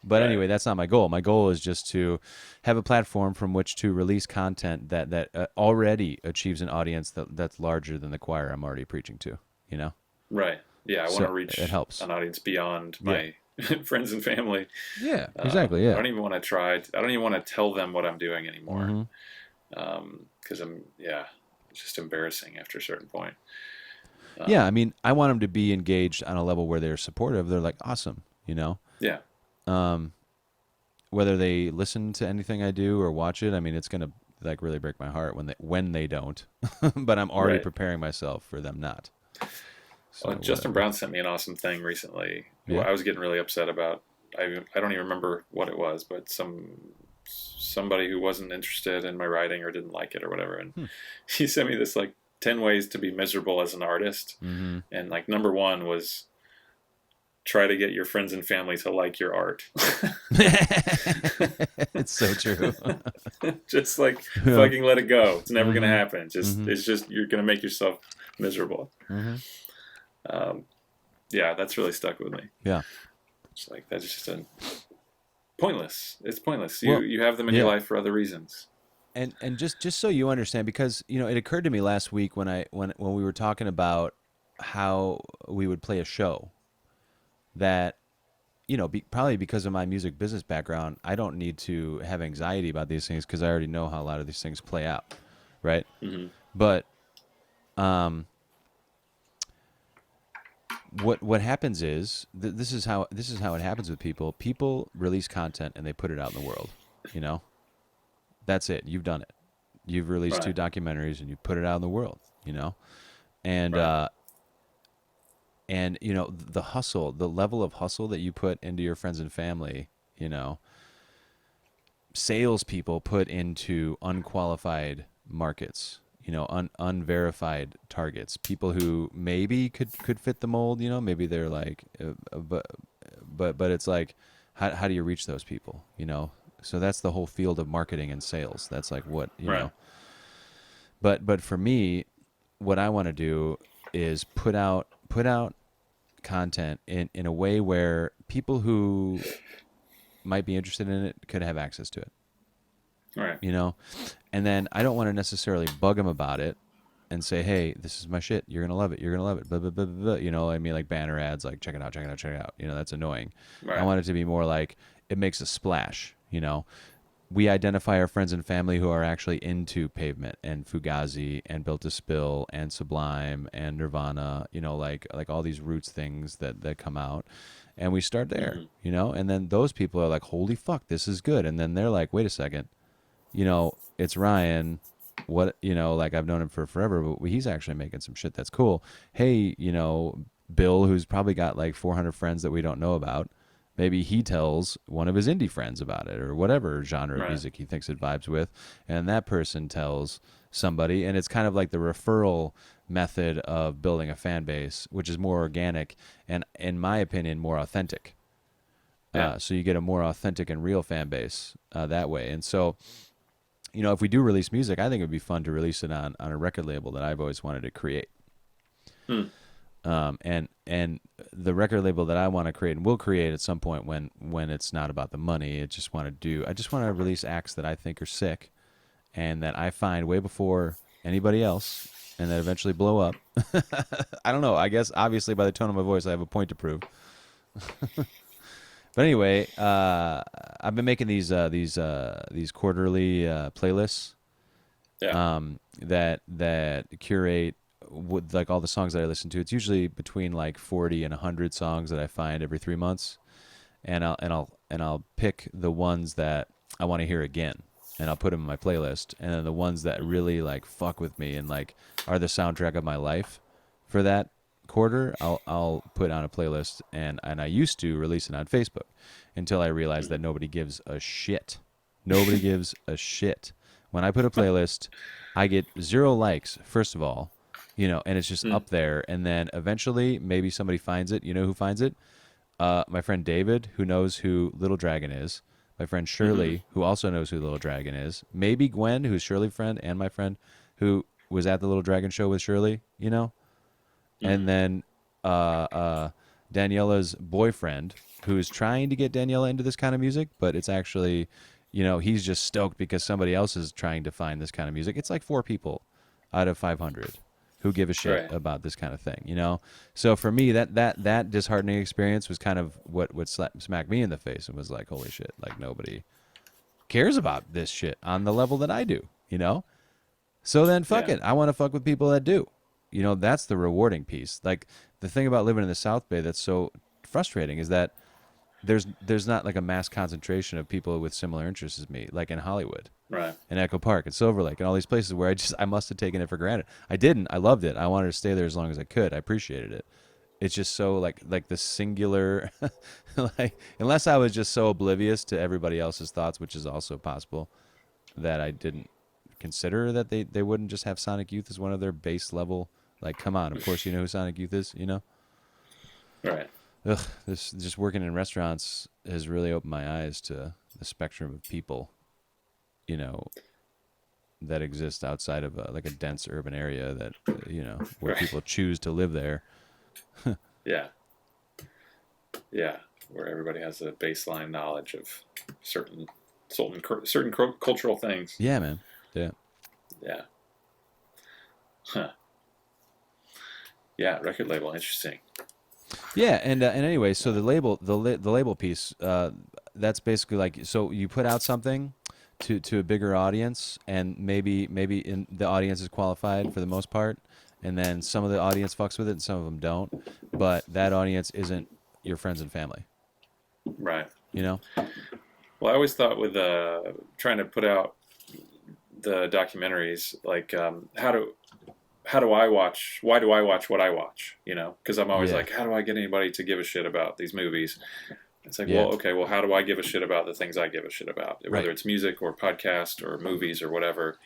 But anyway, that's not my goal. My goal is just to have a platform from which to release content that already achieves an audience that's larger than the choir I'm already preaching to. Right. Yeah, I want to reach it helps. an audience beyond my friends and family. Yeah, exactly. Yeah. I don't even want to try. I don't even want to tell them what I'm doing anymore. Because it's just embarrassing after a certain point. I mean, I want them to be engaged on a level where they're supportive. They're like, awesome, Yeah. Whether they listen to anything I do or watch it, I mean, it's gonna like really break my heart when they don't. But I'm already preparing myself for them not. So, well, Justin Brown sent me an awesome thing recently. Yeah. I was getting really upset about. I don't even remember what it was, but somebody who wasn't interested in my writing or didn't like it or whatever, and he sent me this like 10 ways to be miserable as an artist, and like number 1 was try to get your friends and family to like your art. It's so true. Just like fucking let it go. It's never gonna happen. It's just you're gonna make yourself miserable. That's really stuck with me. Yeah. It's like that's just pointless. It's pointless. You have them in your life for other reasons. And just so you understand, because it occurred to me last week when we were talking about how we would play a show, that probably because of my music business background, I don't need to have anxiety about these things because I already know how a lot of these things play out, right? But what happens is this is how it happens with people. People release content and they put it out in the world. You know, that's it. You've done it. You've released Right. 2 documentaries and you put it out in the world. You know, and Right. and you know the hustle, the level of hustle that you put into your friends and family. You know, salespeople put into unqualified markets, you know, unverified targets, people who maybe could fit the mold, you know, maybe they're like, but it's like, how do you reach those people, you know? So that's the whole field of marketing and sales. That's like what, you Right. know. But for me, what I want to do is put out content in a way where people who might be interested in it could have access to it, Right. you know? And then I don't want to necessarily bug them about it and say, hey, this is my shit. You're going to love it. You're going to love it. Blah, blah, blah, blah, blah. You know, I mean, like banner ads, like check it out, check it out, check it out. You know, that's annoying. I Right. want it to be more like it makes a splash, you know? We identify our friends and family who are actually into Pavement and Fugazi and Built to Spill and Sublime and Nirvana, you know, like all these roots things that come out. And we start there, Mm-hmm. you know? And then those people are like, holy fuck, this is good. And then they're like, wait a second, you know, it's Ryan. What, you know, like I've known him for forever, but he's actually making some shit that's cool. Hey, you know, Bill, who's probably got like 400 friends that we don't know about, maybe he tells one of his indie friends about it or whatever genre of Right. music he thinks it vibes with. And that person tells somebody. And it's kind of like the referral method of building a fan base, which is more organic and, in my opinion, more authentic. Yeah. So you get a more authentic and real fan base that way. And so, you know, if we do release music, I think it would be fun to release it on a record label that I've always wanted to create. Hmm. And the record label that I want to create and will create at some point when it's not about the money. I just want to release acts that I think are sick and that I find way before anybody else and that eventually blow up. I don't know. I guess obviously by the tone of my voice, I have a point to prove. But anyway, I've been making these quarterly playlists Yeah. that curate with like all the songs that I listen to. It's usually between like 40 and 100 songs that I find every 3 months, and I'll pick the ones that I want to hear again, and I'll put them in my playlist, and then the ones that really like fuck with me and like are the soundtrack of my life for that quarter, I'll put on a playlist, and I used to release it on Facebook until I realized that nobody gives a shit. Nobody gives a shit. When I put a playlist, I get 0 likes, first of all, you know, and it's just Mm. up there. And then eventually, maybe somebody finds it. You know who finds it? My friend David, who knows who Little Dragon is. My friend Mm-hmm. Shirley, who also knows who Little Dragon is. Maybe Gwen, who's Shirley's friend, and my friend, who was at the Little Dragon show with Shirley, you know? And Mm-hmm. then Daniela's boyfriend, who is trying to get Daniela into this kind of music, but it's actually, you know, he's just stoked because somebody else is trying to find this kind of music. It's like 4 people out of 500 who give a shit Right. about this kind of thing, you know. So for me, that disheartening experience was kind of what smacked me in the face and was like, holy shit, like nobody cares about this shit on the level that I do, you know. So then fuck Yeah. it. I want to fuck with people that do. You know, that's the rewarding piece. Like the thing about living in the South Bay that's so frustrating is that there's not like a mass concentration of people with similar interests as me, like in Hollywood Right. and Echo Park and Silver Lake and all these places where I must have taken it for granted. I didn't. I loved it. I wanted to stay there as long as I could. I appreciated it. It's just so like the singular like unless I was just so oblivious to everybody else's thoughts, which is also possible, that I didn't consider that they wouldn't just have Sonic Youth as one of their base level. Like, come on, of course you know who Sonic Youth is, you know? Right. Ugh, this just working in restaurants has really opened my eyes to the spectrum of people, you know, that exist outside of like a dense urban area that, you know, where Right. people choose to live there. Yeah. Yeah. Where everybody has a baseline knowledge of certain cultural things. Yeah, man. Yeah. Yeah. Huh. Yeah. Record label. Interesting. Yeah, and anyway, so the label piece, that's basically like, so you put out something to a bigger audience, and maybe the audience is qualified for the most part, and then some of the audience fucks with it and some of them don't, but that audience isn't your friends and family. Right. You know? Well, I always thought with trying to put out the documentaries, like how do I watch? Why do I watch what I watch? You know, because I'm always like, how do I get anybody to give a shit about these movies? It's like, well, okay, well, how do I give a shit about the things I give a shit about? Whether it's music or podcast or movies or whatever,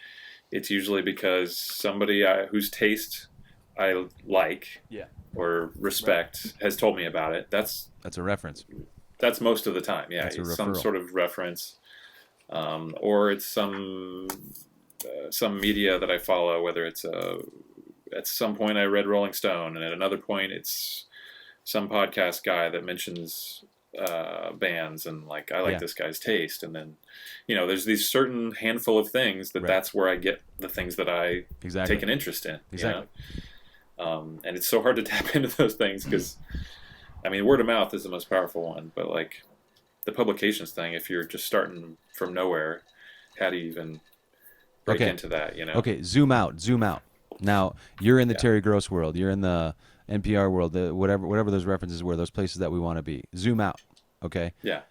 it's usually because somebody whose taste I like or respect has told me about it. That's a reference. That's most of the time. Yeah, it's some sort of reference, or it's some media that I follow. Whether it's at some point I read Rolling Stone, and at another point it's some podcast guy that mentions bands, and like I like this guy's taste, and then there's these certain handful of things that's where I get the things that I take an interest in. Exactly. And it's so hard to tap into those things because. I mean, word of mouth is the most powerful one, but like the publications thing, if you're just starting from nowhere, how do you even break into that, Okay, zoom out. Now, you're in the Terry Gross world. You're in the NPR world, whatever those references were, those places that we want to be. Zoom out, okay? Yeah.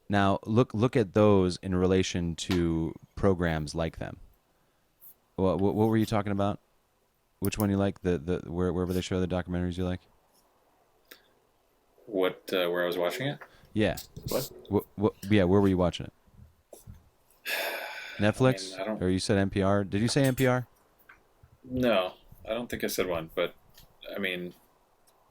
Now, look at those in relation to programs like them. What were you talking about? Which one you like? Wherever they show the documentaries you like? Where I was watching it? Yeah. What? Yeah, where were you watching it? Netflix? I don't... Or you said NPR? Did you say NPR? No, I don't think I said one, but I mean...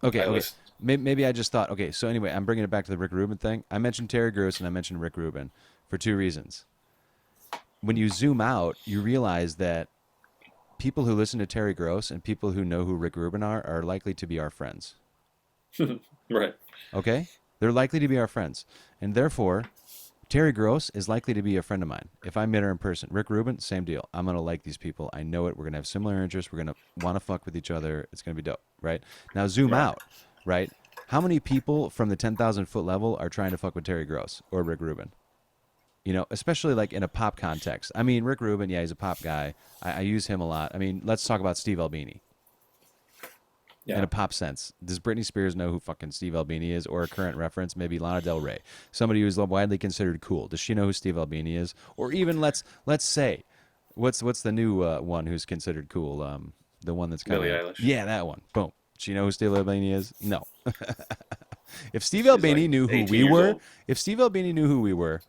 Okay. Maybe I just thought... Okay, so anyway, I'm bringing it back to the Rick Rubin thing. I mentioned Terry Gross and I mentioned Rick Rubin for two reasons. When you zoom out, you realize that people who listen to Terry Gross and people who know who Rick Rubin are likely to be our friends. Right. Okay? They're likely to be our friends. And therefore, Terry Gross is likely to be a friend of mine. If I met her in person. Rick Rubin, same deal. I'm going to like these people. I know it. We're going to have similar interests. We're going to want to fuck with each other. It's going to be dope, right? Now, zoom out, right? How many people from the 10,000-foot level are trying to fuck with Terry Gross or Rick Rubin? Especially like in a pop context. I mean, Rick Rubin, he's a pop guy. I use him a lot. I mean, let's talk about Steve Albini. Yeah. In a pop sense. Does Britney Spears know who fucking Steve Albini is? Or a current reference, maybe Lana Del Rey. Somebody who's widely considered cool. Does she know who Steve Albini is? Or even let's say, what's the new one who's considered cool? The one that's kind Billie of... Eilish. Yeah, that one. Boom. Does she know who Steve Albini is? No. If Steve Albini knew who we were,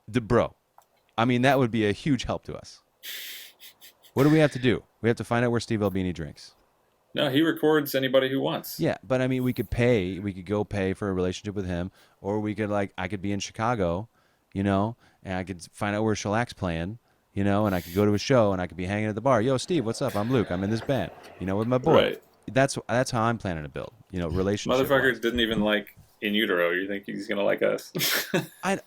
bro, I mean, that would be a huge help to us. What do we have to do? We have to find out where Steve Albini drinks. No, he records anybody who wants. Yeah, but I mean, we could go pay for a relationship with him, or we could I could be in Chicago, and I could find out where Shellac's playing, and I could go to a show, and I could be hanging at the bar. Yo, Steve, what's up? I'm Luke. I'm in this band, with my boy. Right. That's how I'm planning to build, relationship. Motherfucker didn't even like In Utero. You think he's gonna like us?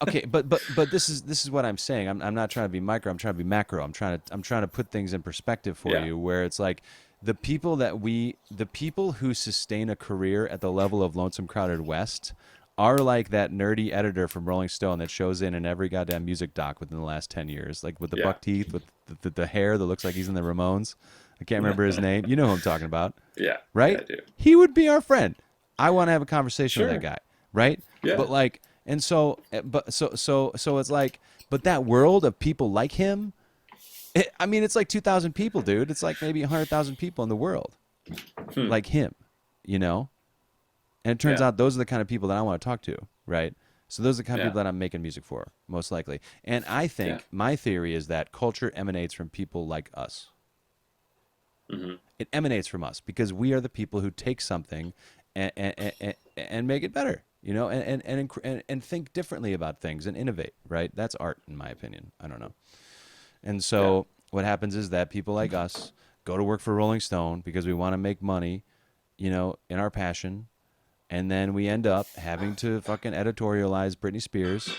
Okay, but this is what I'm saying. I'm not trying to be micro. I'm trying to be macro. I'm trying to put things in perspective for you, where it's like. The people who sustain a career at the level of Lonesome Crowded West are like that nerdy editor from Rolling Stone that shows in every goddamn music doc within the last 10 years, like with the buck teeth, with the hair that looks like he's in the Ramones. I can't remember his name. You know who I'm talking about. Yeah. Right? Yeah, I do. He would be our friend. I want to have a conversation with that guy. Right? Yeah. But so it's like, but that world of people like him, it's like 2,000 people, dude. It's like maybe 100,000 people in the world like him, And it turns out those are the kind of people that I want to talk to, right? So those are the kind of people that I'm making music for, most likely. And I think my theory is that culture emanates from people like us. Mm-hmm. It emanates from us because we are the people who take something and make it better, and think differently about things and innovate, right? That's art, in my opinion. I don't know. And so what happens is that people like us go to work for Rolling Stone because we want to make money, in our passion. And then we end up having to fucking editorialize Britney Spears,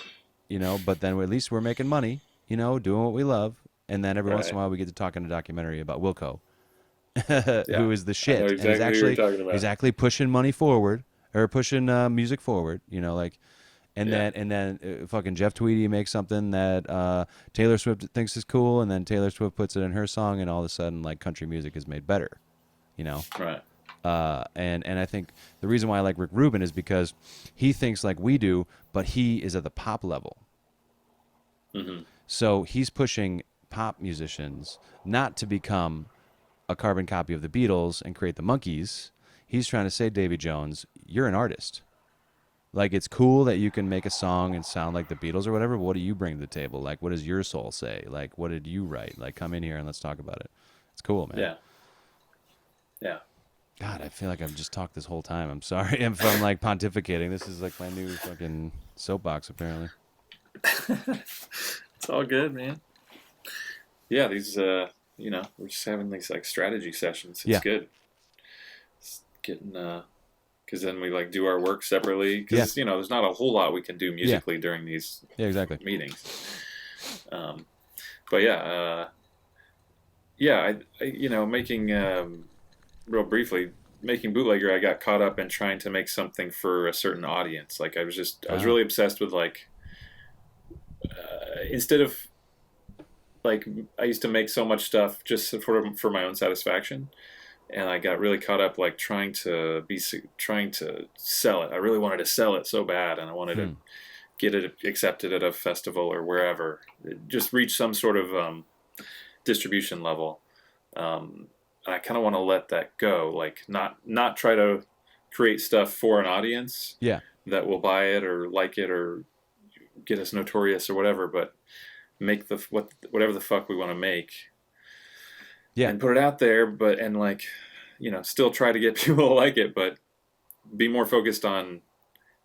but then at least we're making money, doing what we love. And then every once in a while we get to talk in a documentary about Wilco, who is the shit. I know exactly he's actually pushing money forward or pushing music forward, And then fucking Jeff Tweedy makes something that Taylor Swift thinks is cool, and then Taylor Swift puts it in her song, and all of a sudden, like, country music is made better. you know. Right. And I think the reason why I like Rick Rubin is because he thinks like we do, but he is at the pop level. Mm-hmm. So he's pushing pop musicians not to become a carbon copy of the Beatles and create the Monkees. He's trying to say, Davy Jones, you're an artist. Like, it's cool that you can make a song and sound like the Beatles or whatever, but what do you bring to the table? Like, what does your soul say? Like, what did you write? Like, come in here and let's talk about it. It's cool, man. Yeah. Yeah. God, I feel like I've just talked this whole time. I'm sorry if I'm, like, pontificating. This is, like, my new fucking soapbox, apparently. It's all good, man. Yeah, these, we're just having these, like, strategy sessions. It's good. It's getting, because then we like do our work separately. Because there's not a whole lot we can do musically during these meetings. But making real briefly making Bootlegger, I got caught up in trying to make something for a certain audience. Like I was really obsessed with like instead of like I used to make so much stuff just for my own satisfaction. And I got really caught up, like trying to sell it. I really wanted to sell it so bad, and I wanted to get it accepted at a festival or wherever. Just reach some sort of distribution level. And I kind of want to let that go. Like not try to create stuff for an audience that will buy it or like it or get us notorious or whatever, but make whatever the fuck we want to make. Yeah, and put it out there, still try to get people to like it, but be more focused on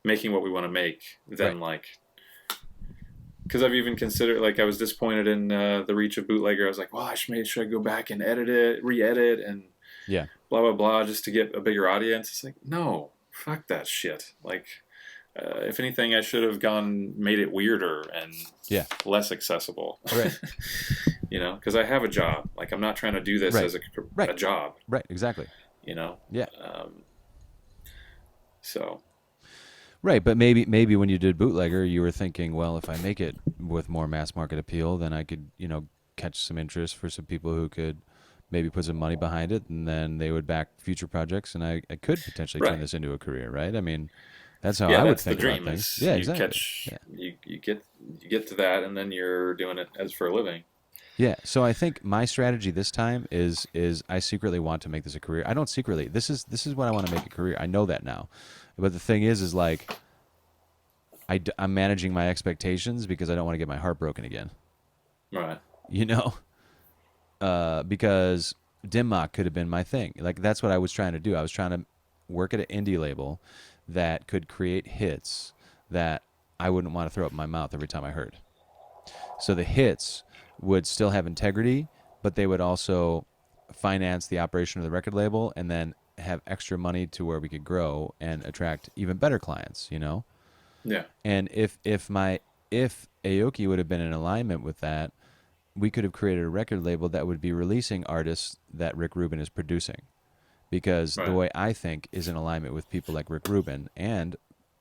making what we want to make than because I've even considered, like, I was disappointed in the reach of Bootlegger. I was like, well, should I go back and edit it, re-edit, and blah, blah, blah, just to get a bigger audience? It's like, no, fuck that shit. Like, if anything, I should have made it weirder and less accessible. Right. Because I have a job. Like, I'm not trying to do this as a job. Right, exactly. Yeah. So. Right, but maybe when you did Bootlegger, you were thinking, well, if I make it with more mass market appeal, then I could, catch some interest for some people who could maybe put some money behind it, and then they would back future projects, and I could potentially turn this into a career, right? I mean, that's how I would think about things. Yeah, exactly. You get to that, and then you're doing it as for a living. Yeah, so I think my strategy this time is I secretly want to make this a career. I don't secretly. This is what I want to make a career. I know that now. But the thing is like I'm managing my expectations because I don't want to get my heart broken again. Right. Because Dim Mak could have been my thing. Like, that's what I was trying to do. I was trying to work at an indie label that could create hits that I wouldn't want to throw up in my mouth every time I heard. So the hits would still have integrity, but they would also finance the operation of the record label and then have extra money to where we could grow and attract even better clients, Yeah. And if Aoki would have been in alignment with that, we could have created a record label that would be releasing artists that Rick Rubin is producing. Because the way I think is in alignment with people like Rick Rubin and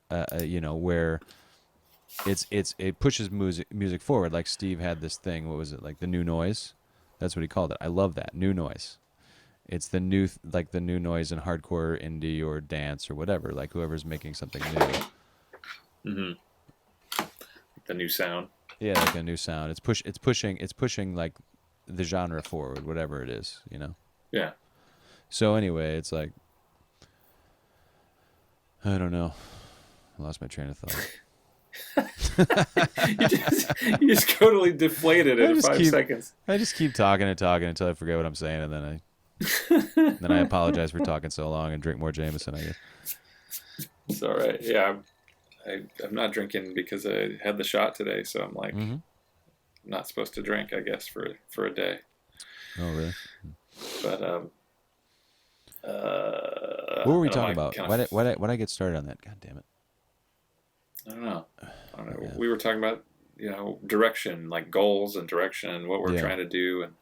where it pushes music forward. Like Steve had this thing, what was it, like the new noise? That's what he called it. I love that, new noise. It's the new the new noise in hardcore, indie, or dance or whatever. Like whoever's making something new. Mm-hmm. The new sound. Yeah, like a new sound. It's pushing like the genre forward, whatever it is, Yeah. So anyway, it's like I don't know. I lost my train of thought. you just totally deflated it in 5 seconds. I just keep talking and talking until I forget what I'm saying, and then I apologize for talking so long and drink more Jameson, I guess. It's all right. Yeah, I'm not drinking because I had the shot today, so I'm like I'm not supposed to drink, I guess, for a day. Oh, really? But what were we talking about? Why did I get started on that? God damn it. I don't know. Yeah. We were talking about, direction, like goals and direction, what we're trying to do, and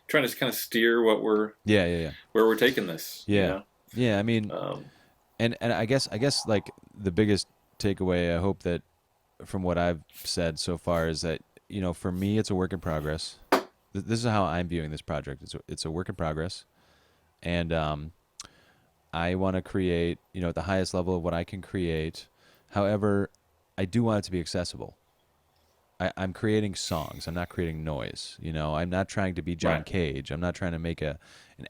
trying to kind of steer what we're where we're taking this. Yeah. Yeah, I mean, and I guess like the biggest takeaway, I hope that from what I've said so far is that, for me, it's a work in progress. This is how I'm viewing this project. It's a work in progress. And I want to create, at the highest level of what I can create. However, I do want it to be accessible. I'm creating songs. I'm not creating noise. I'm not trying to be John Right. Cage. I'm not trying to make an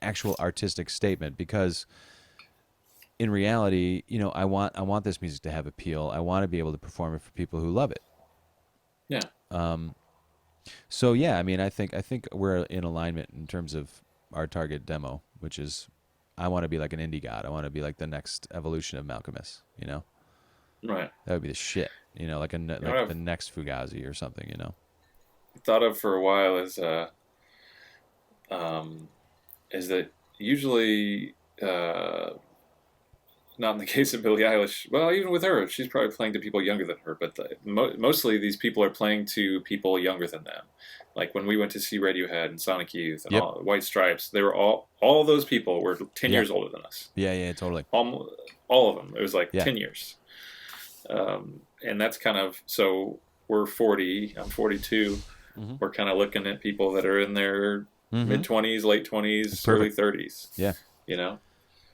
actual artistic statement, because in reality, I want this music to have appeal. I want to be able to perform it for people who love it. Yeah. So yeah, I mean, I think we're in alignment in terms of our target demo, which is, I want to be like an indie god. I want to be like the next evolution of Malcolmus. Right. That would be the shit. Like What the next Fugazi or something. I've thought of for a while is that usually, not in the case of Billie Eilish. Well, even with her, she's probably playing to people younger than her. But mostly these people are playing to people younger than them. Like when we went to see Radiohead and Sonic Youth and Yep. all White Stripes, they were all those people were 10 Yeah. years older than us. Yeah, totally. All of them. It was like Yeah. 10 years. And that's kind of, so we're 40. I'm 42. Mm-hmm. We're kind of looking at people that are in their mid 20s, late 20s, early 30s. Yeah.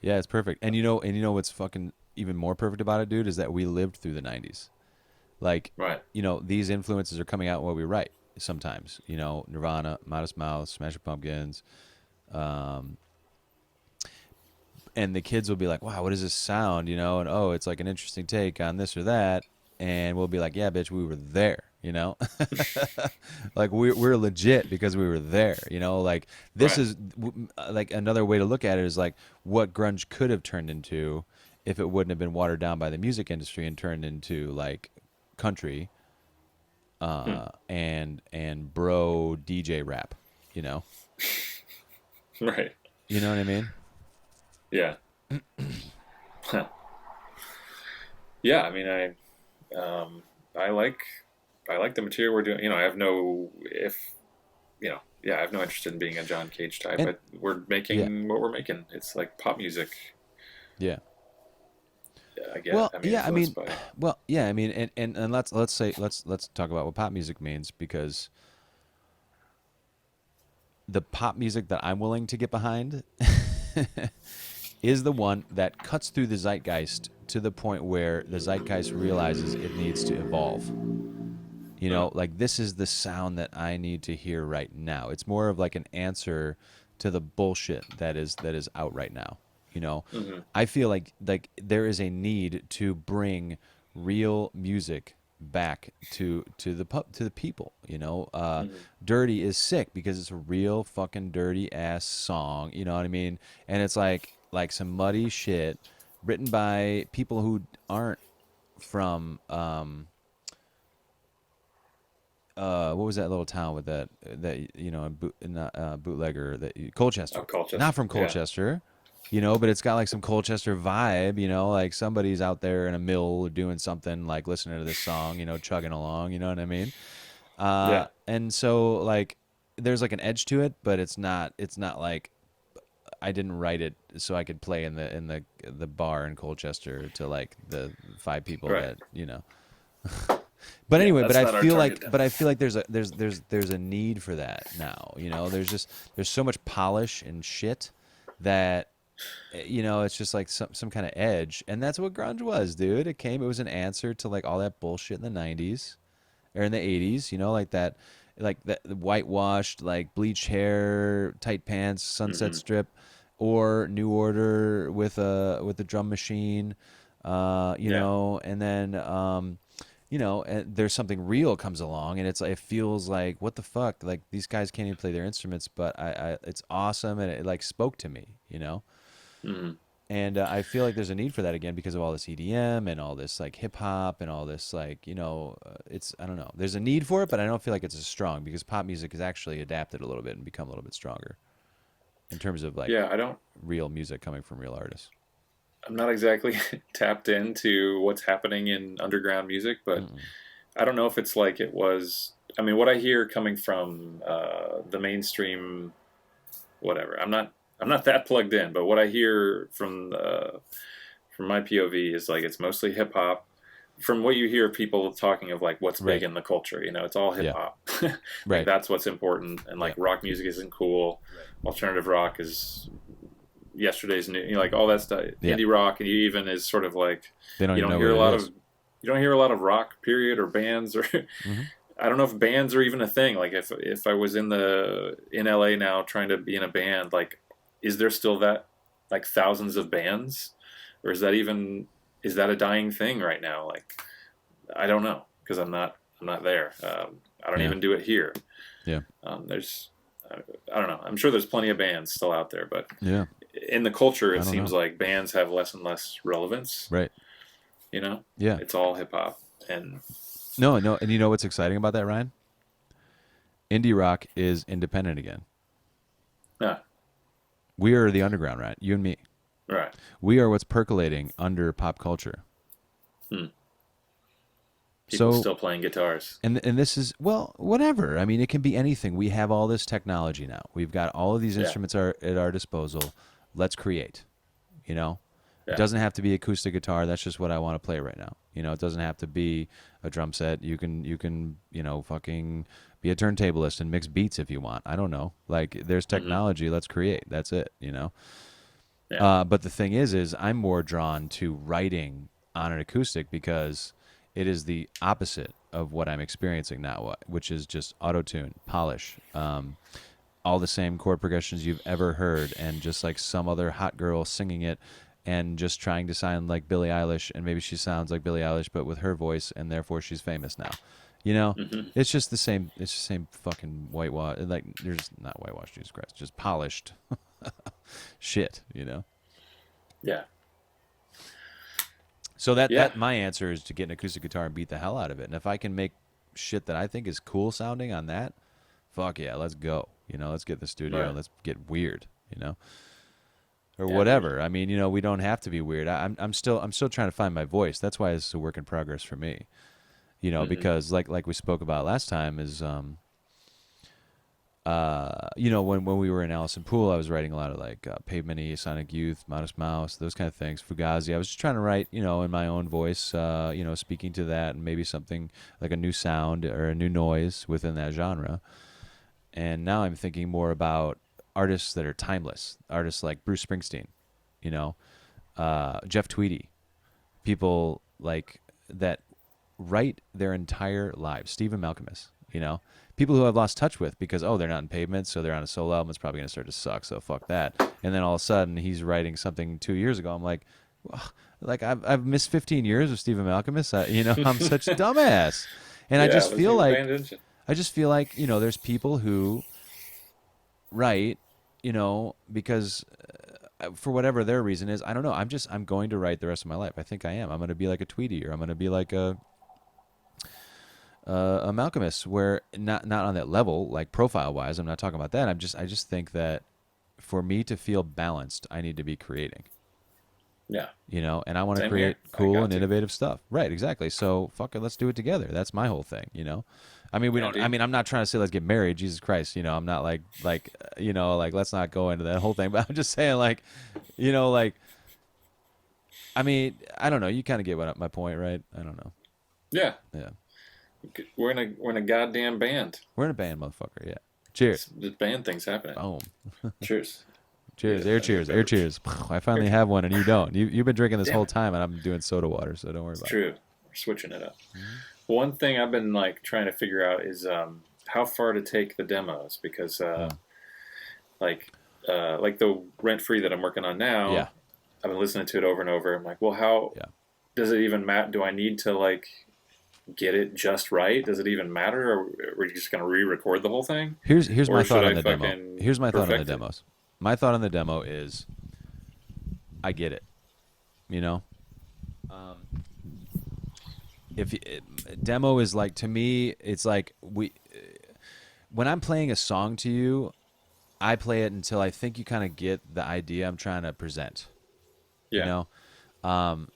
Yeah, it's perfect. And you know what's fucking even more perfect about it, dude, is that we lived through the 90s. Like, Right. These influences are coming out while we write sometimes. Nirvana, Modest Mouse, Smashing Pumpkins. And the kids will be like, wow, what is this sound? And oh, it's like an interesting take on this or that. And we'll be like, yeah, bitch, we were there. Like we're legit because we were there. Like this Right. is like another way to look at it is like what grunge could have turned into if it wouldn't have been watered down by the music industry and turned into like country and bro DJ rap. Right. You know what I mean? Yeah. Yeah. I mean, I like the material we're doing. I have no I have no interest in being a John Cage type. And- But we're making what we're making. It's like pop music. Yeah. I guess. Well, I mean, yeah, I mean, influenced by- well, yeah, I mean, and let's talk about what pop music means, because the pop music that I'm willing to get behind is the one that cuts through the zeitgeist to the point where the zeitgeist realizes it needs to evolve. Like this is the sound that I need to hear right now. It's more of like an answer to the bullshit that is out right now. I feel like there is a need to bring real music back to the people. Durrrty is sick because it's a real fucking dirty ass song. You know what I mean? And it's like some muddy shit written by people who aren't from what was that little town with that bootlegger, that Colchester. Oh, Colchester. Not from Yeah. Colchester. But it's got like some Colchester vibe, like somebody's out there in a mill doing something, like listening to this song, chugging along, you know what I mean? Yeah. And so like there's like an edge to it, but it's not like I didn't write it so I could play in the bar in Colchester to like the 5 people Right. that. But anyway, that's not our target demo. but I feel like there's a need for that now. There's so much polish and shit that it's just like some kind of edge, and that's what grunge was, dude. It was an answer to like all that bullshit in the 90s or in the 80s, like that whitewashed, like bleached hair, tight pants, Sunset Strip, or New Order with a drum machine, and then and there's something real comes along, and it feels like, what the fuck, like these guys can't even play their instruments, but it's awesome, and it like spoke to me, and I feel like there's a need for that again because of all this EDM and all this like hip hop and all this like it's, I don't know, there's a need for it, but I don't feel like it's as strong because pop music has actually adapted a little bit and become a little bit stronger in terms of like real music coming from real artists. I'm not exactly tapped into what's happening in underground music, but I don't know if it's like it was. I mean, what I hear coming from the mainstream, whatever. I'm not that plugged in, but what I hear from my POV is like it's mostly hip hop. From what you hear people talking of like what's big in the culture, it's all hip hop. Like Right. that's what's important, and like rock music isn't cool. Alternative rock is yesterday's new, you know, like all that stuff. Yeah. Indie rock, and you even is sort of like They don't you even don't know hear a what lot it is. of you don't hear a lot of rock period or bands or I don't know if bands are even a thing. Like if I was in LA now trying to be in a band, like is there still that like thousands of bands, or is that a dying thing right now? Like I don't know because I'm not there. I don't Yeah. even do it here. Yeah. There's I don't know. I'm sure there's plenty of bands still out there, but Yeah. in the culture, I it don't seems know. like bands have less and less relevance. Right. You know, Yeah. it's all hip hop, and No, and you know what's exciting about that, Ryan? Indie rock is independent again. yeah, We are the underground, right? You and me. right. We are what's percolating under pop culture. Hmm. People So, still playing guitars. and this is, well, whatever. I mean, it can be anything. We have all this technology now. We've got all of these Yeah, instruments at our disposal. Let's create. You know, it yeah. doesn't have to be acoustic guitar. That's just what I want to play right now. You know, it doesn't have to be a drum set. You can fucking be a turntablist and mix beats if you want. I don't know. Like, there's Hmm. technology. Let's create. That's it. You know. Yeah. But the thing is I'm more drawn to writing on an acoustic because it is the opposite of what I'm experiencing now, which is just auto tune, polish, all the same chord progressions you've ever heard, and just like some other hot girl singing it, and just trying to sound like Billie Eilish, and maybe she sounds like Billie Eilish, but with her voice, and therefore she's famous now. You know, Hmm. it's just the same. It's the same fucking whitewash. Like, there's not whitewash, Jesus Christ, just polished shit. You know. Yeah. So Yeah. that my answer is to get an acoustic guitar and beat the hell out of it. And if I can make shit that I think is cool sounding on that, fuck yeah, let's go. You know, let's get in the studio and Right. let's get weird. You know, or Yeah, dude. whatever. I mean, you know, we don't have to be weird. I'm still trying to find my voice. That's why it's a work in progress for me. You know, Hmm. because like we spoke about last time is you know, when we were in Allison Pool, I was writing a lot of like Pavement, Sonic Youth, Modest Mouse, those kind of things. Fugazi. I was just trying to write, you know, in my own voice, you know, speaking to that and maybe something like a new sound or a new noise within that genre. And now I'm thinking more about artists that are timeless, artists like Bruce Springsteen, you know, Jeff Tweedy, people like that write their entire lives. Stephen Malcolmus, you know, people who I've lost touch with because they're not in Pavement, so they're on a solo album. It's probably gonna start to suck. So fuck that. And then all of a sudden he's writing something 2 years ago. I'm like, well, like I've missed 15 years of Stephen Malcolmus. You know, I'm such a dumbass. And Yeah. Wasn't even paying attention. I just feel like you know, there's people who write, you know, because for whatever their reason is, I don't know. I'm going to write the rest of my life. I think I am. I'm going to be like a Tweety, or I'm going to be like a Malcolmus, where not on that level, like profile wise. I'm not talking about that. I just think that for me to feel balanced, I need to be creating. Yeah. You know, and I want to Same here. create I cool got and to. innovative stuff. Right, exactly. So fuck it, let's do it together. That's my whole thing. You know, I mean, we Yeah, don't. I dude. mean, I'm not trying to say let's get married. Jesus Christ, you know, I'm not like you know, like let's not go into that whole thing. But I'm just saying, like, you know, like, I mean, I don't know. You kind of get what my point, right? I don't know. Yeah. Yeah, We're in a goddamn band. we're in a band, motherfucker. Yeah. Cheers. This band thing's happening. Boom. Cheers. Cheers. Yeah, Air I need a cheers. Air beverage. cheers. I finally have one, and you don't. You've been drinking this Damn whole it. time, and I'm doing soda water, so don't worry It's about it. true. We're switching it up. Mhm. One thing I've been like trying to figure out is how far to take the demos because Mm. like like the Rent Free that I'm working on Yeah. now, I've been listening to it over and over. I'm like, well, how Yeah. does it even matter? Do I need to like get it just right? Does it even matter, or are we just gonna re-record the whole thing, Here's my or should thought on I the demo. fucking Here's my thought on the perfect it? demos. My thought on the demo is, I get it. You know, um, if demo is like, to me, it's like when I'm playing a song to you, I play it until I think you kind of get the idea I'm trying to present. You Yeah. know, um,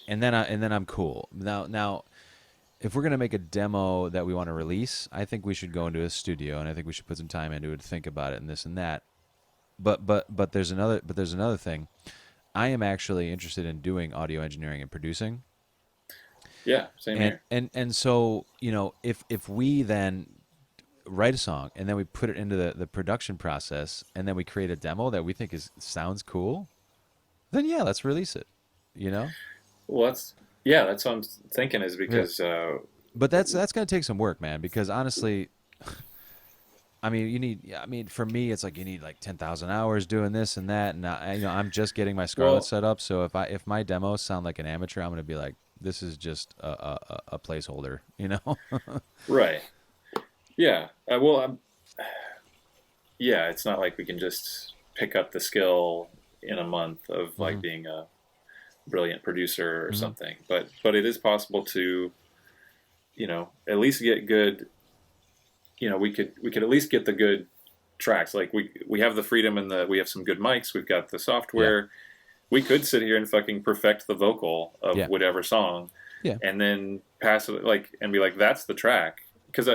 and then I'm cool. Now, if we're gonna make a demo that we want to release, I think we should go into a studio, and I think we should put some time into it, to think about it, and this and that. But there's another thing. I am actually interested in doing audio engineering and producing, Yeah. Same here. and so you know, if we then write a song, and then we put it into the production process, and then we create a demo that we think sounds cool, then yeah, let's release it. You know? Well, that's what I'm thinking is Yeah. because But that's gonna take some work, man. Because honestly, I mean, for me, it's like you need like 10,000 hours doing this and that, and I'm just getting my Scarlet well, set up. So if my demos sound like an amateur, I'm gonna be like, this is just a placeholder, you know? right, yeah. Well, yeah. It's not like we can just pick up the skill in a month of Hmm. like being a brilliant producer or Hmm. something. But it is possible to, at least get good. We could at least get the good tracks. Like we have the freedom and we have some good mics. We've got the Yeah, software. We could sit here and fucking perfect the vocal of yeah, whatever song, yeah. and then pass it and be like, "That's the track." Because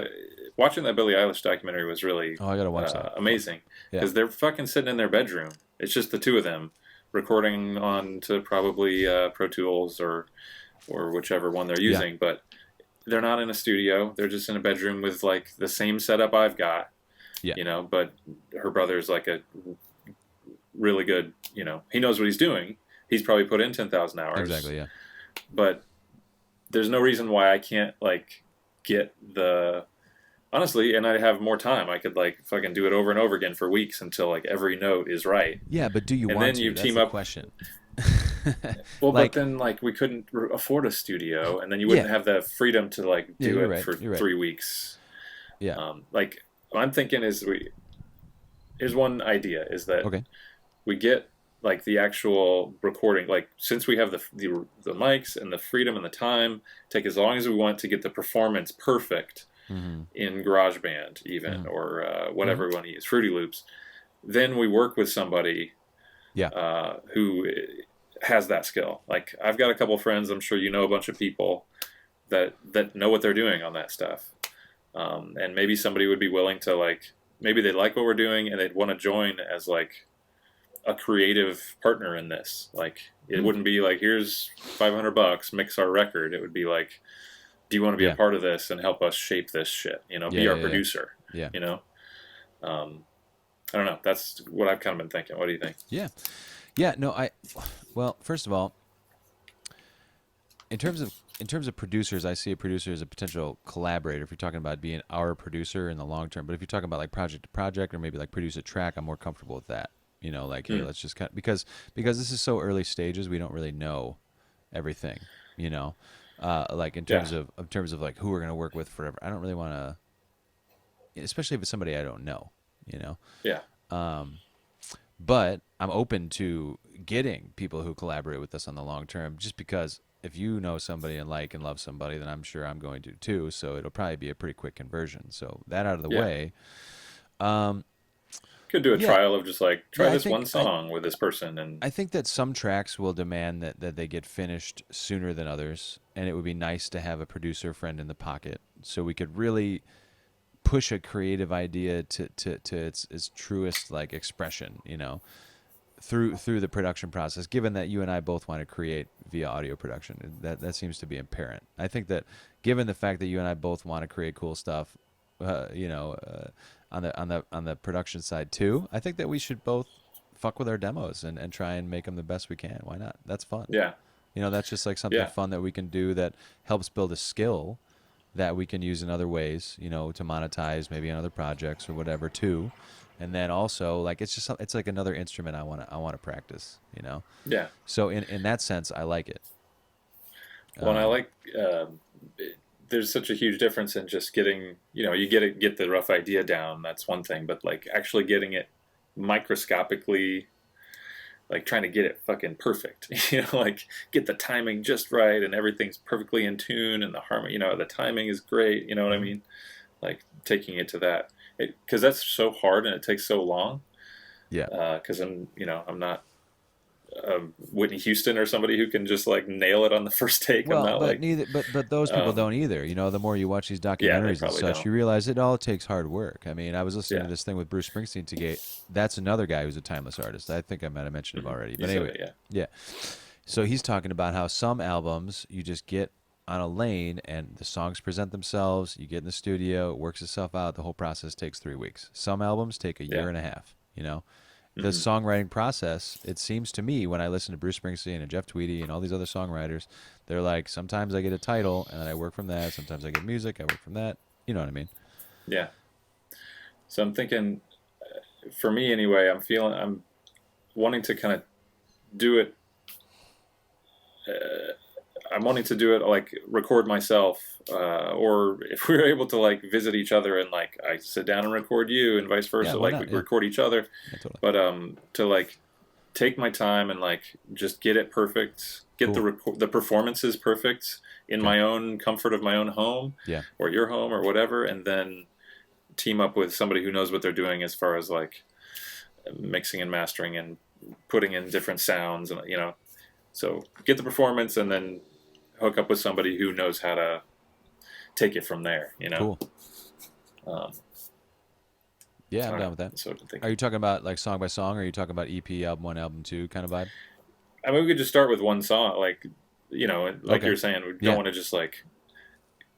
watching that Billie Eilish documentary was really Oh, I gotta watch that. amazing. Yeah. Because they're fucking sitting in their bedroom. It's just the two of them recording on to probably Pro Tools or whichever one they're Yeah. using, but they're not in a studio. They're just in a bedroom with like the same setup I've got, Yeah. But her brother's like a really good, he knows what he's doing. He's probably put in 10,000 hours. Exactly. Yeah. But there's no reason why I can't like get honestly, and I have more time. I could like fucking do it over and over again for weeks until like every note is right. Yeah, but do you And want then to? you That's team the up. question. Well, but Like, then like we couldn't afford a studio, and then you wouldn't yeah, have the freedom to like yeah, do you're it right. for You're right. 3 weeks. Yeah. Like what I'm thinking is here's one idea is that Okay. we get like the actual recording, like since we have the mics and the freedom and the time, take as long as we want to get the performance perfect Mm-hmm. in GarageBand even, Mm-hmm. or Mm-hmm. whatever we want to use, Fruity Loops. Then we work with somebody Yeah. who has that skill. Like I've got a couple friends, I'm sure you know a bunch of people that know what they're doing on that stuff. And maybe somebody would be willing to like, maybe they like what we're doing and they'd want to join as like a creative partner in this. Like it wouldn't be like, here's $500, mix our record. It would be like, do you want to be Yeah. a part of this and help us shape this shit? Yeah. Be our Yeah. producer. Yeah. Um, I don't know. That's what I've kind of been thinking. What do you think? Yeah. Yeah. No, well, first of all, in terms of producers, I see a producer as a potential collaborator. If you're talking about being our producer in the long term, but if you're talking about like project to project or maybe like produce a track, I'm more comfortable with that. Like hey, let's just because this is so early stages, we don't really know everything. Like in terms Yeah. of like who we're gonna work with forever. I don't really want to, especially if it's somebody I don't know. Yeah. But I'm open to getting people who collaborate with us on the long term, just because if you know somebody and like and love somebody, then I'm sure I'm going to too. So it'll probably be a pretty quick conversion. So that out of the Yeah. way. Um, Could do a yeah, trial of just like try yeah. I this one think I, song with this person and I think that some tracks will demand that they get finished sooner than others, and it would be nice to have a producer friend in the pocket so we could really push a creative idea to its truest like expression, through the production process. Given that you and I both want to create via audio production, that seems to be apparent. I think that given the fact that you and I both want to create cool stuff, on the production side too, I think that we should both fuck with our demos and try and make them the best we can. Why not? That's fun. yeah. That's just like something Yeah. fun that we can do that helps build a skill that we can use in other ways, to monetize maybe on other projects or whatever too. And then also like it's like another instrument I want to practice, Yeah. So in that sense, I like it. Well, and I Um, like there's such a huge difference in just getting, you get the rough idea down. That's one thing, but like actually getting it microscopically, like trying to get it fucking perfect, like get the timing just right and everything's perfectly in tune and the harmony, the timing is great. You know what I mhm. mean? Like taking it to that, because that's so hard and it takes so long. Yeah. Because I'm not Whitney Houston or somebody who can just like nail it on the first take. I'm Well, not but like, neither, but those people um, don't either. The more you watch these yeah, they documentaries and probably such, don't. you realize it all takes hard work. I mean, I was listening Yeah. to this thing with Bruce Springsteen today. That's another guy who's a timeless artist. I think I might have mentioned him already. You But said anyway, it, yeah. yeah. So he's talking about how some albums you just get on a lane, and the songs present themselves. You get in the studio, it works itself out. The whole process takes 3 weeks. Some albums take a year and a half. You know, the songwriting process. It seems to me when I listen to Bruce Springsteen and Jeff Tweedy and all these other songwriters, they're like, sometimes I get a title and then I work from that. Sometimes I get music, I work from that. You know what I mean? Yeah. So I'm thinking, for me anyway, I'm wanting to kind of do it. I'm wanting to do it like record myself, or if we were able to like visit each other and like I sit down and record you and vice versa, like we record each other. Yeah, totally. But to like take my time and like just get it perfect, get the performances perfect in my own comfort of my own home, or your home or whatever, and then team up with somebody who knows what they're doing as far as like mixing and mastering and putting in different sounds, and you know, so get the performance and then hook up with somebody who knows how to take it from there, you know. Cool. Yeah, I'm down with that. So are you talking about like song by song, or are you talking about EP, album 1, album 2 kind of vibe? I mean, we could just start with one song, like, you know, like you're saying, we don't want to just like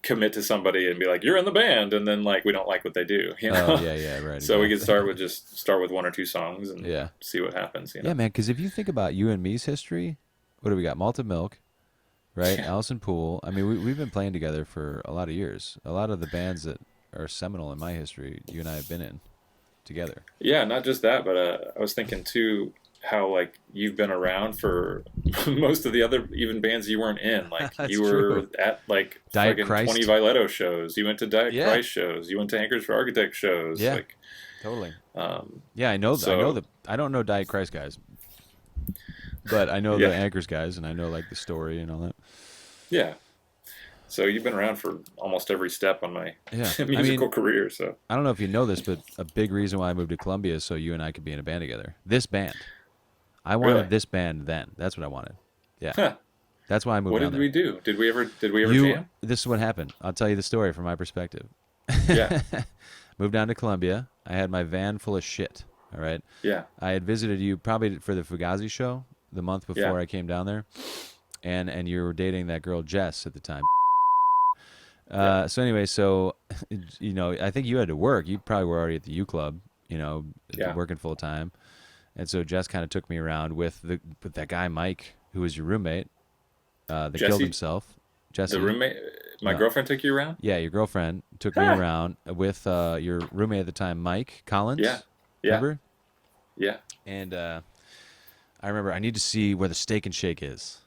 commit to somebody and be like, you're in the band, and then like we don't like what they do, you know? Oh, yeah, right. So we could start with 1 or 2 songs and see what happens, you know? Yeah, man, because if you think about you and me's history, what do we got? Malted Milk, right? Allison Poole. I mean, we've been playing together for a lot of years. A lot of the bands that are seminal in my history, you and I have been in together. Yeah, not just that, but I was thinking too how like you've been around for most of the other even bands you weren't in. Like you were at like fucking 20 Violetto shows. You went to Diet Christ shows. You went to Anchors for Architects shows. Yeah, like, totally. Yeah, I know. I don't know Diet Christ guys, but I know the Anchors guys, and I know like the story and all that. Yeah. So you've been around for almost every step on my musical career. So I don't know if you know this, but a big reason why I moved to Columbia is so you and I could be in a band together. This band. I wanted this band then. That's what I wanted. Yeah. Huh. That's why I moved. What did we do? Did we ever jam? This is what happened. I'll tell you the story from my perspective. Yeah. Moved down to Columbia. I had my van full of shit. All right. Yeah. I had visited you probably for the Fugazi show the month before I came down there, and you were dating that girl Jess at the time. So anyway, you know, I think you had to work. You probably were already at the U Club, you know, working full time. And so Jess kind of took me around with that guy Mike, who was your roommate, that killed himself. Jesse, the roommate, my girlfriend took you around. Yeah, your girlfriend took me around with your roommate at the time, Mike Collins. Yeah. Remember? Yeah. And I remember I need to see where the Steak and Shake is.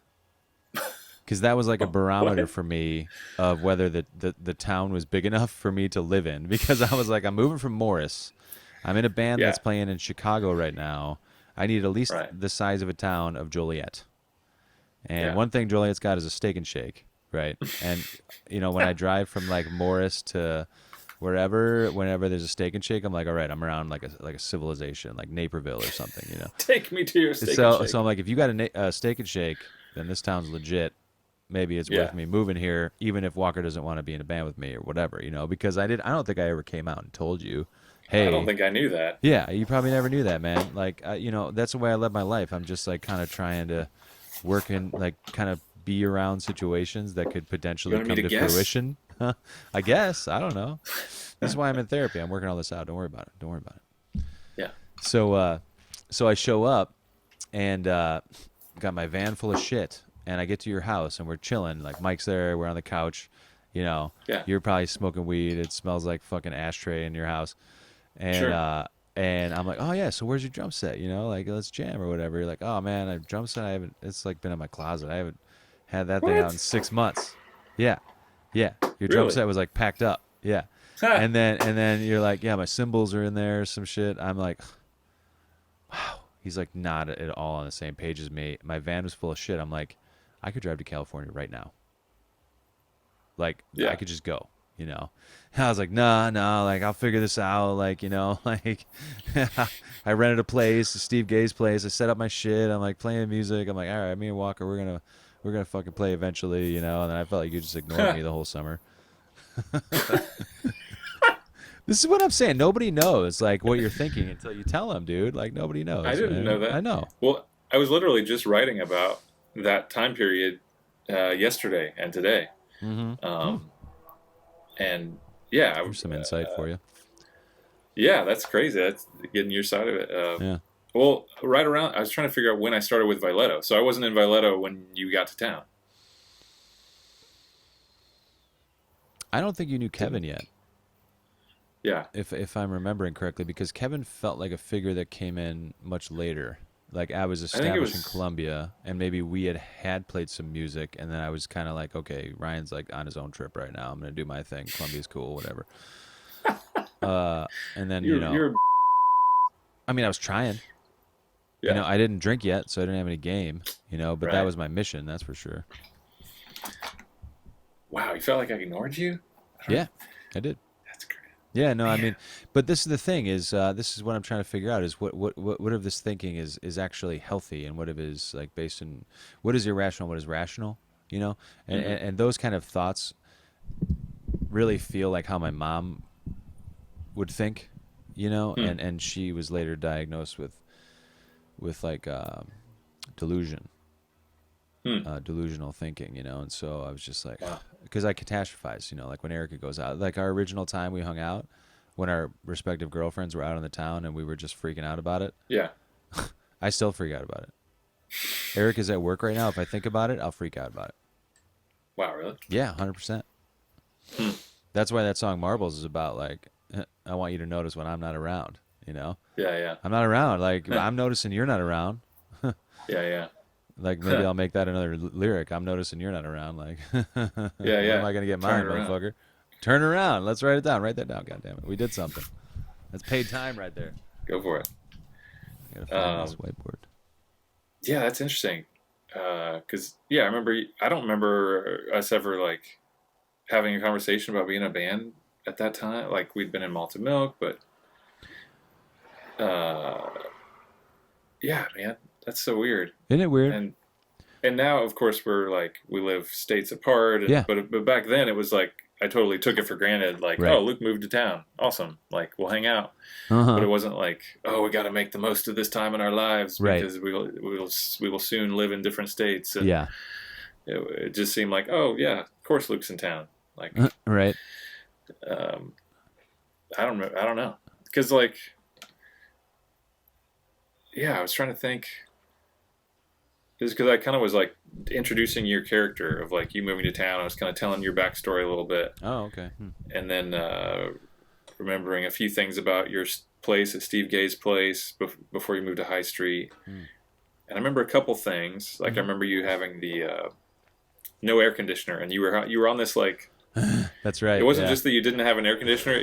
Because that was like a barometer for me of whether the town was big enough for me to live in. Because I was like, I'm moving from Morris. I'm in a band that's playing in Chicago right now. I need at least the size of a town of Joliet. And one thing Joliet's got is a Steak and Shake, right? And, you know, when I drive from like Morris to wherever, whenever there's a Steak and Shake, I'm like, all right, I'm around like a civilization, like Naperville or something, you know? Take me to your Steak and Shake. So I'm like, if you got a Steak and Shake, then this town's legit. Maybe it's worth me moving here, even if Walker doesn't want to be in a band with me or whatever, you know, because I don't think I ever came out and told you, hey. I don't think I knew that. Yeah, you probably never knew that, man. Like, you know, that's the way I live my life. I'm just like kind of trying to work in, like, kind of be around situations that could potentially come to fruition. I guess. I don't know. This is why I'm in therapy. I'm working all this out. Don't worry about it. Yeah. So I show up and got my van full of shit. And I get to your house, and we're chilling. Like, Mike's there. We're on the couch. You know, you're probably smoking weed. It smells like fucking ashtray in your house. And and I'm like, oh, yeah, so where's your drum set? You know, like, let's jam or whatever. You're like, oh, man, a drum set, it's, like, been in my closet. I haven't had that thing out in 6 months. Yeah. Your drum set was, like, packed up. Yeah. and then you're like, yeah, my cymbals are in there, some shit. I'm like, wow. He's like, not at all on the same page as me. My van was full of shit. I'm like, I could drive to California right now. Like, I could just go, you know. And I was like, no, like, I'll figure this out. Like, you know, like, I rented a place, Steve Gay's place. I set up my shit. I'm like playing music. I'm like, all right, me and Walker, we're gonna fucking play eventually, you know. And then I felt like you just ignored me the whole summer. This is what I'm saying. Nobody knows like what you're thinking until you tell them, dude. Like, nobody knows. I didn't know that. I know. Well, I was literally just writing about that time period yesterday and today. And yeah, Here's some insight for you. yeah, that's crazy. That's getting your side of it. Yeah. Well, right around, I was trying to figure out when I started with Viletto. So I wasn't in Viletto when you got to town. I don't think you knew Kevin yet. Yeah. If I'm remembering correctly, because Kevin felt like a figure that came in much later. Like I was established in Columbia, and maybe we had played some music, and then I was kind of like, okay, Ryan's like on his own trip right now. I'm gonna do my thing. Columbia's cool, whatever. And then I mean, I was trying. Yeah. You know, I didn't drink yet, so I didn't have any game. You know, but that was my mission. That's for sure. Wow, you felt like I ignored you? Yeah, I did. That's great. Yeah, no, man. I mean, but this is the thing is this is what I'm trying to figure out is what of this thinking is actually healthy and what of it is like based in what is irrational, what is rational, you know, and those kind of thoughts really feel like how my mom would think, you know, and she was later diagnosed with like delusion. Delusional thinking, you know, and so I was just like, because I catastrophize, you know, like when Erica goes out, like our original time we hung out, when our respective girlfriends were out in the town and we were just freaking out about it. Yeah. I still freak out about it. Erica's at work right now. If I think about it, I'll freak out about it. Wow, really? Yeah, 100%. That's why that song Marbles is about like, I want you to notice when I'm not around, you know? Yeah, yeah. I'm not around. Like, I'm noticing you're not around. Yeah, yeah. Like maybe I'll make that another lyric. I'm noticing you're not around. Like, yeah. When am I gonna get mine, motherfucker? Turn around. Let's write it down. Write that down. God damn it, we did something. That's paid time right there. Go for it. I gotta find this whiteboard. Yeah, that's interesting. Because I remember. I don't remember us ever like having a conversation about being a band at that time. Like we'd been in Malted Milk, but yeah, man. That's so weird. Isn't it weird? And now, of course, we live states apart. And, but back then, it was like I totally took it for granted. Like, oh, Luke moved to town. Awesome. Like, we'll hang out. But it wasn't like, oh, we got to make the most of this time in our lives because we will soon live in different states. And it just seemed like, oh yeah, of course, Luke's in town. Like, right. I don't know, because like, yeah, I was trying to think. Is because I kind of was like introducing your character of like you moving to town. I was kind of telling your backstory a little bit. Oh, okay. And then remembering a few things about your place at Steve Gay's place before you moved to High Street. And I remember a couple things. Like I remember you having the no air conditioner, and you were on this like. That's right. It wasn't just that you didn't have an air conditioner.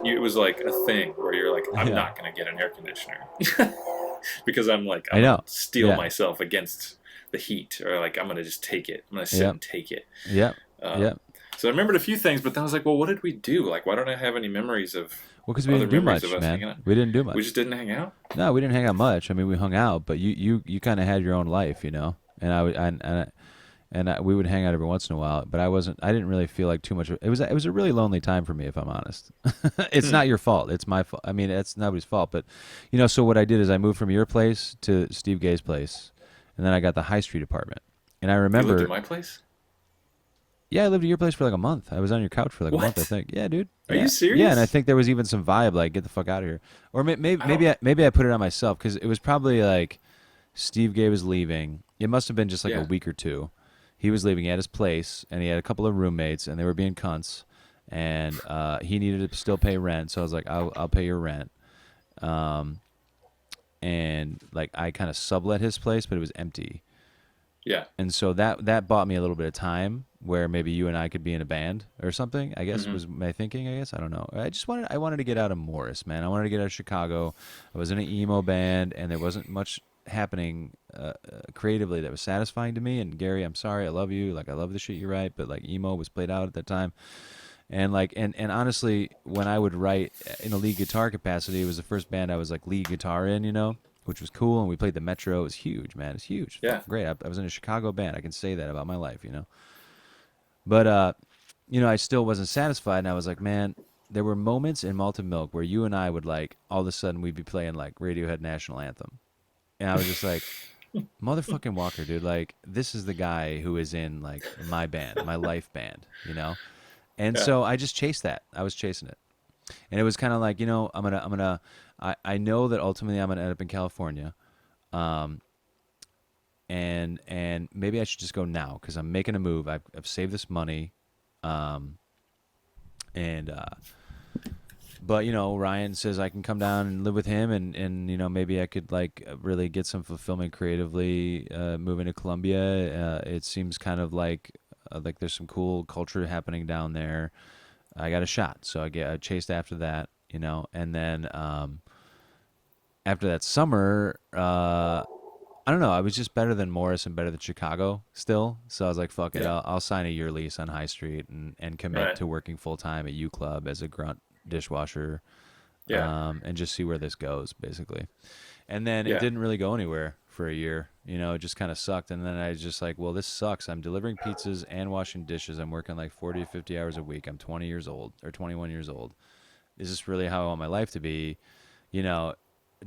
It was like a thing where you're like, I'm not going to get an air conditioner because I'm like, I'm going to steel myself against the heat, or like I'm gonna just take it. I'm gonna sit and take it. Yeah. So I remembered a few things, but then I was like, well, what did we do? Like, why don't I have any memories of? Well, because we didn't do much, man. We didn't do much. We just didn't hang out. No, we didn't hang out much. I mean, we hung out, but you kind of had your own life, you know. And we would hang out every once in a while, but I didn't really feel like too much. It was a really lonely time for me, if I'm honest. It's not your fault. It's my fault. I mean, it's nobody's fault. But you know, so what I did is I moved from your place to Steve Gay's place. And then I got the High Street apartment. And I remember... You lived at my place? Yeah, I lived at your place for like a month. I was on your couch for like a month, I think. Yeah, dude. Are you serious? Yeah, and I think there was even some vibe like, get the fuck out of here. Or maybe I put it on myself, because it was probably like Steve Gay was leaving. It must have been just like a week or two. He was leaving at his place, and he had a couple of roommates, and they were being cunts. And he needed to still pay rent, so I was like, I'll pay your rent. And like I kind of sublet his place, but it was empty. Yeah. And so that bought me a little bit of time where maybe you and I could be in a band or something, I guess was my thinking, I guess. I don't know. I wanted to get out of Morris, man. I wanted to get out of Chicago. I was in an emo band, and there wasn't much happening creatively that was satisfying to me. And Gary, I'm sorry, I love you. Like I love the shit you write, but like emo was played out at that time. And like, and honestly, when I would write in a lead guitar capacity, it was the first band I was like lead guitar in, you know, which was cool. And we played the Metro. It was huge, man. It's huge. Yeah. Great. I was in a Chicago band. I can say that about my life, you know. But, you know, I still wasn't satisfied. And I was like, man, there were moments in Malted Milk where you and I would like, all of a sudden we'd be playing like Radiohead National Anthem. And I was just like, motherfucking Walker, dude. Like, this is the guy who is in like my band, my life band, you know. And Yeah. so I just chased that. I was chasing it, and it was kind of like, I know that ultimately I'm gonna end up in California, um, and maybe I should just go now because I'm making a move. I've saved this money, um, and but Ryan says I can come down and live with him, and maybe I could like really get some fulfillment creatively moving to Colombia. It seems kind of like there's some cool culture happening down there. I got a shot, so I chased after that, and then after that summer, I don't know. I was just better than Morris and better than Chicago still. So I was like, fuck it. Yeah. I'll sign a year lease on High Street and commit Right. to working full time at U Club as a grunt dishwasher, Yeah. and just see where this goes, basically. And then it Yeah. didn't really go anywhere for a year. It just kind of sucked. And then I was just like, well, this sucks. I'm delivering pizzas and washing dishes. I'm working like 40 to 50 hours a week. I'm 20 years old or 21 years old. Is this really how I want my life to be? You know,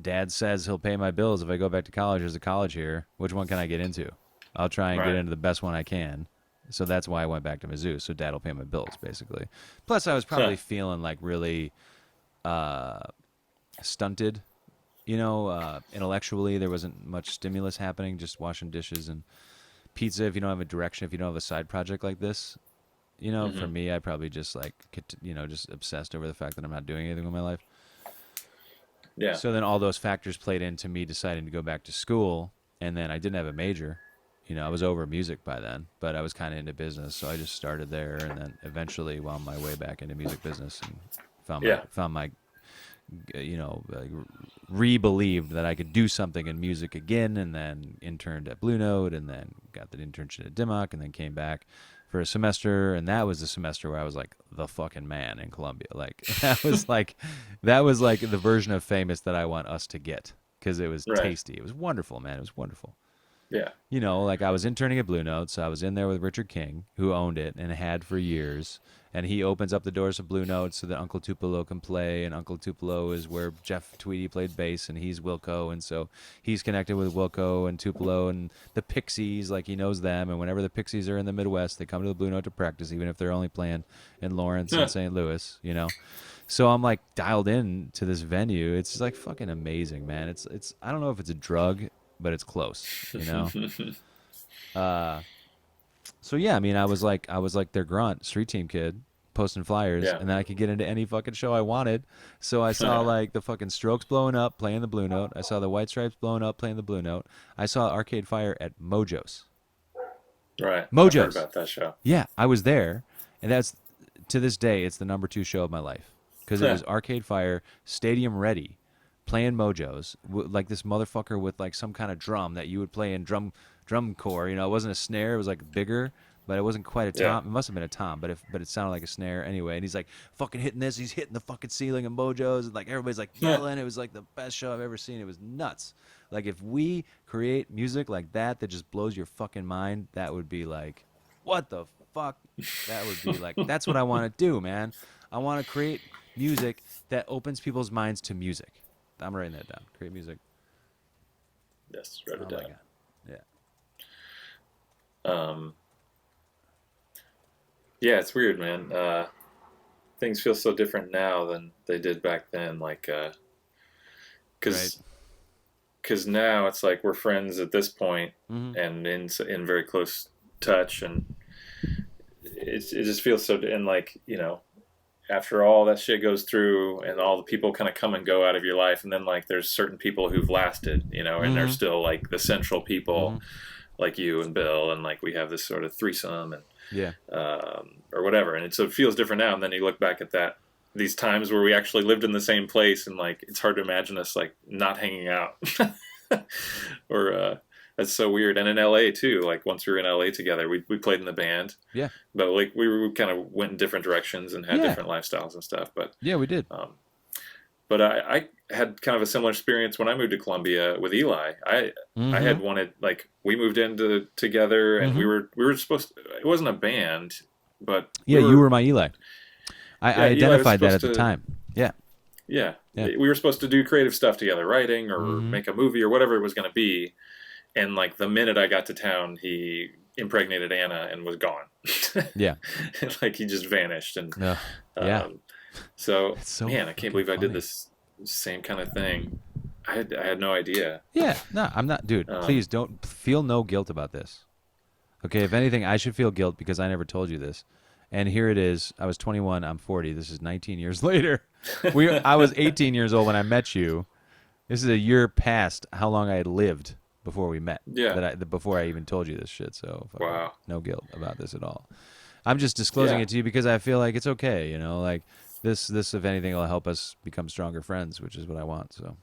Dad says he'll pay my bills if I go back to college. There's a college here. Which one can I get into? I'll try and get Right. into the best one I can. So that's why I went back to Mizzou. So Dad will pay my bills, basically. Plus, I was Huh. probably feeling like really uh, stunted. Intellectually, there wasn't much stimulus happening. Just washing dishes and pizza. If you don't have a direction, if you don't have a side project like this, for Hmm. me, I probably just just obsessed over the fact that I'm not doing anything with my life. Yeah. So then all those factors played into me deciding to go back to school, and then I didn't have a major. I was over music by then, but I was kind of into business, so I just started there, and then eventually wound my way back into music business and Yeah. found my re-believed that I could do something in music again, and then interned at Blue Note, and then got the internship at Dimock, and then came back for a semester, and that was the semester where I was like the fucking man in Columbia. Like that was like the version of famous that I want us to get because it was Right. tasty. It was wonderful, man. It was wonderful. Yeah. Like I was interning at Blue Note, so I was in there with Richard King, who owned it and had for years. And he opens up the doors of Blue Note so that Uncle Tupelo can play. And Uncle Tupelo is where Jeff Tweedy played bass, and he's Wilco. And so he's connected with Wilco and Tupelo and the Pixies, like he knows them. And whenever the Pixies are in the Midwest, they come to the Blue Note to practice, even if they're only playing in Lawrence and Huh. St. Louis. So I'm like dialed in to this venue. It's like fucking amazing, man. It's I don't know if it's a drug, but it's close. Uh, so yeah, I mean, I was like their grunt street team kid posting flyers, Yeah. and then I could get into any fucking show I wanted. So I saw like the fucking Strokes blowing up playing the Blue Note. I saw the White Stripes blowing up playing the Blue Note. I saw Arcade Fire at Mojo's. Right. I've heard Mojo's. about that show. Yeah, I was there, and that's to this day it's the number 2 show of my life because it was Arcade Fire, stadium ready, playing Mojo's like this motherfucker with like some kind of drum that you would play in drum corps. It wasn't a snare; it was like bigger, but it wasn't quite a Yeah. tom. It must have been a tom, but it sounded like a snare anyway. And he's like fucking hitting this. He's hitting the fucking ceiling of Mojo's, and like everybody's like yelling. It was like the best show I've ever seen. It was nuts. Like if we create music like that just blows your fucking mind, that would be like, what the fuck? That would be like, that's what I want to do, man. I want to create music that opens people's minds to music. I'm writing that down. Create music. Yes. Wrote Oh it my down. god. Yeah. Um. Yeah, it's weird, man. Things feel so different now than they did back then. Like, Right. because now it's like we're friends at this point Mm-hmm. and in very close touch, and it just feels so. And like after all that shit goes through, and all the people kind of come and go out of your life, and then like there's certain people who've lasted, and they're Mm-hmm. still like the central people, Mm-hmm. like you and Bill, and like we have this sort of threesome, and Yeah. or whatever, and so it feels different now. And then you look back at these times where we actually lived in the same place, and like it's hard to imagine us like not hanging out, or that's so weird. And in LA too, like once we were in LA together, we played in the band, Yeah. but like we kind of went in different directions and had Yeah. different lifestyles and stuff. Yeah, we did. But I had kind of a similar experience when I moved to Columbia with Eli. I had wanted, like, we moved in together, and we were supposed to, it wasn't a band, but Yeah, you were my Eli. I Eli was identified that at supposed the to- time. Yeah. yeah, Yeah. we were supposed to do creative stuff together, writing or make a movie or whatever it was going to be. And like the minute I got to town, he impregnated Anna and was gone. Yeah. Like he just vanished. And yeah. so, so man, I can't believe funny. I did this same kind of thing. I had no idea. Yeah, no, I'm not, dude. Please don't feel no guilt about this. Okay, if anything, I should feel guilt because I never told you this. And here it is. I was 21. I'm 40. This is 19 years later. I was 18 years old when I met you. This is a year past how long I had lived before we met. Yeah. Before I even told you this shit. So wow. No guilt about this at all. I'm just disclosing it to you because I feel like it's okay. You know, like this if anything will help us become stronger friends, which is what I want. So.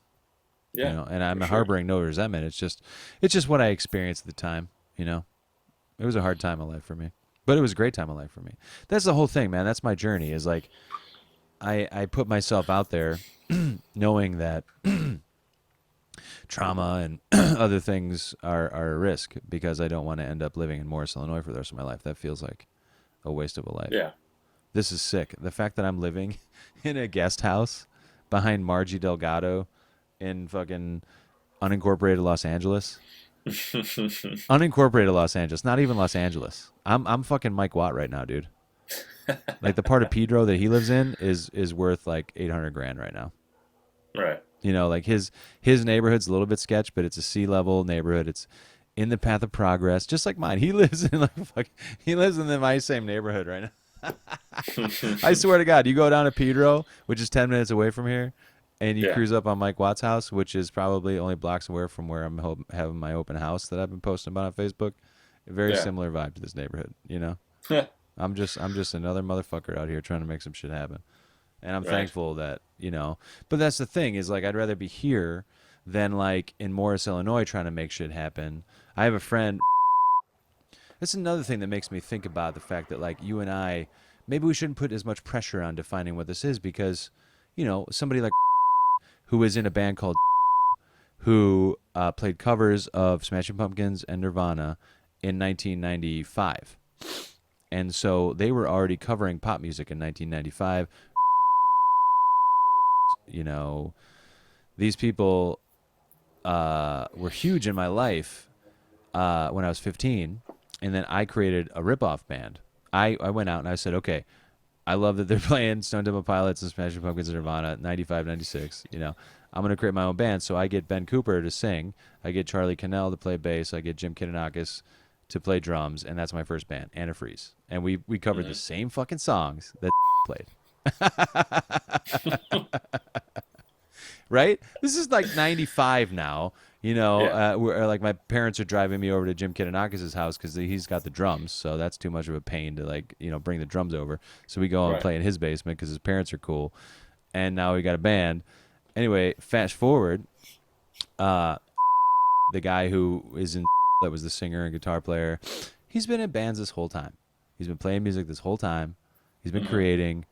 Yeah. You know, and I'm harboring no resentment. It's just what I experienced at the time. You know, it was a hard time of life for me, but it was a great time of life for me. That's the whole thing, man. That's my journey. Is like, I put myself out there, knowing that trauma and other things are a risk because I don't want to end up living in Morris, Illinois for the rest of my life. That feels like a waste of a life. Yeah. This is sick. The fact that I'm living in a guest house behind Margie Delgado in fucking unincorporated Los Angeles. Unincorporated Los Angeles, not even Los Angeles. I'm fucking Mike Watt right now, dude. Like the part of Pedro that he lives in is worth like $800,000 right now. Right. You know, like his neighborhood's a little bit sketch, but it's a C-level neighborhood. It's in the path of progress, just like mine. He lives in my same neighborhood right now. I swear to God, you go down to Pedro, which is 10 minutes away from here, and you cruise up on Mike Watt's house, which is probably only blocks away from where I'm having my open house that I've been posting about on Facebook. A very similar vibe to this neighborhood, you know? I'm just another motherfucker out here trying to make some shit happen. And I'm thankful that, you know, but that's the thing is like, I'd rather be here than like in Morris, Illinois, trying to make shit happen. I have a friend. That's another thing that makes me think about the fact that like you and I, maybe we shouldn't put as much pressure on defining what this is because, you know, somebody like who was in a band called who played covers of Smashing Pumpkins and Nirvana in 1995. And so they were already covering pop music in 1995. You know, these people were huge in my life when I was 15. And then I created a rip-off band. I went out and I said, okay, I love that they're playing Stone Temple Pilots and Smashing Pumpkins and Nirvana, 95, 96, you know. I'm going to create my own band. So I get Ben Cooper to sing. I get Charlie Cannell to play bass. I get Jim Kitanakis to play drums. And that's my first band, Antifreeze. And we covered the same fucking songs that played. Right? This is like 95 now. You know, where like my parents are driving me over to Jim Kitanakis' house because he's got the drums, so that's too much of a pain to like, you know, bring the drums over. So we go and play in his basement because his parents are cool. And now we got a band. Anyway, fast forward, the guy who is in that was the singer and guitar player, he's been in bands this whole time. He's been playing music this whole time. He's been creating.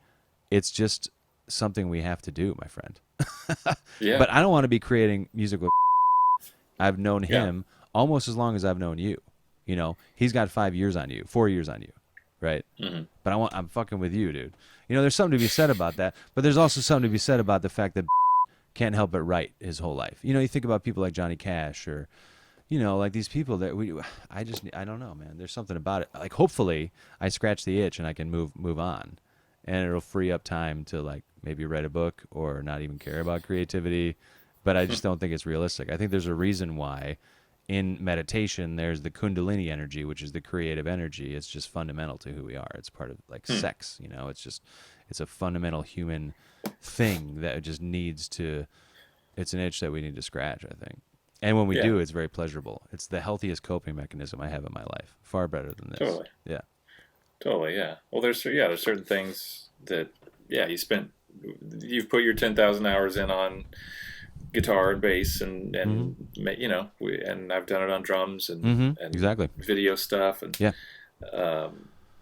It's just something we have to do, my friend. But I don't want to be creating music with I've known him almost as long as I've known you. You know, he's got 4 years on you, right? But I'm fucking with you, dude. You know, there's something to be said about that, but there's also something to be said about the fact that can't help but write his whole life. You know, you think about people like Johnny Cash or, you know, like these people that I don't know, man. There's something about it. Like, hopefully I scratch the itch and I can move on, and it'll free up time to like maybe write a book or not even care about creativity. But I just don't think it's realistic. I think there's a reason why in meditation there's the Kundalini energy, which is the creative energy. It's just fundamental to who we are. It's part of like sex, you know. It's a fundamental human thing that just needs to. It's an itch that we need to scratch, I think. And when we do, it's very pleasurable. It's the healthiest coping mechanism I have in my life. Far better than this. Totally. Yeah. Totally. Yeah. Well, there's certain things that you've put your 10,000 hours in on guitar and bass and you know, and I've done it on drums and exactly video stuff and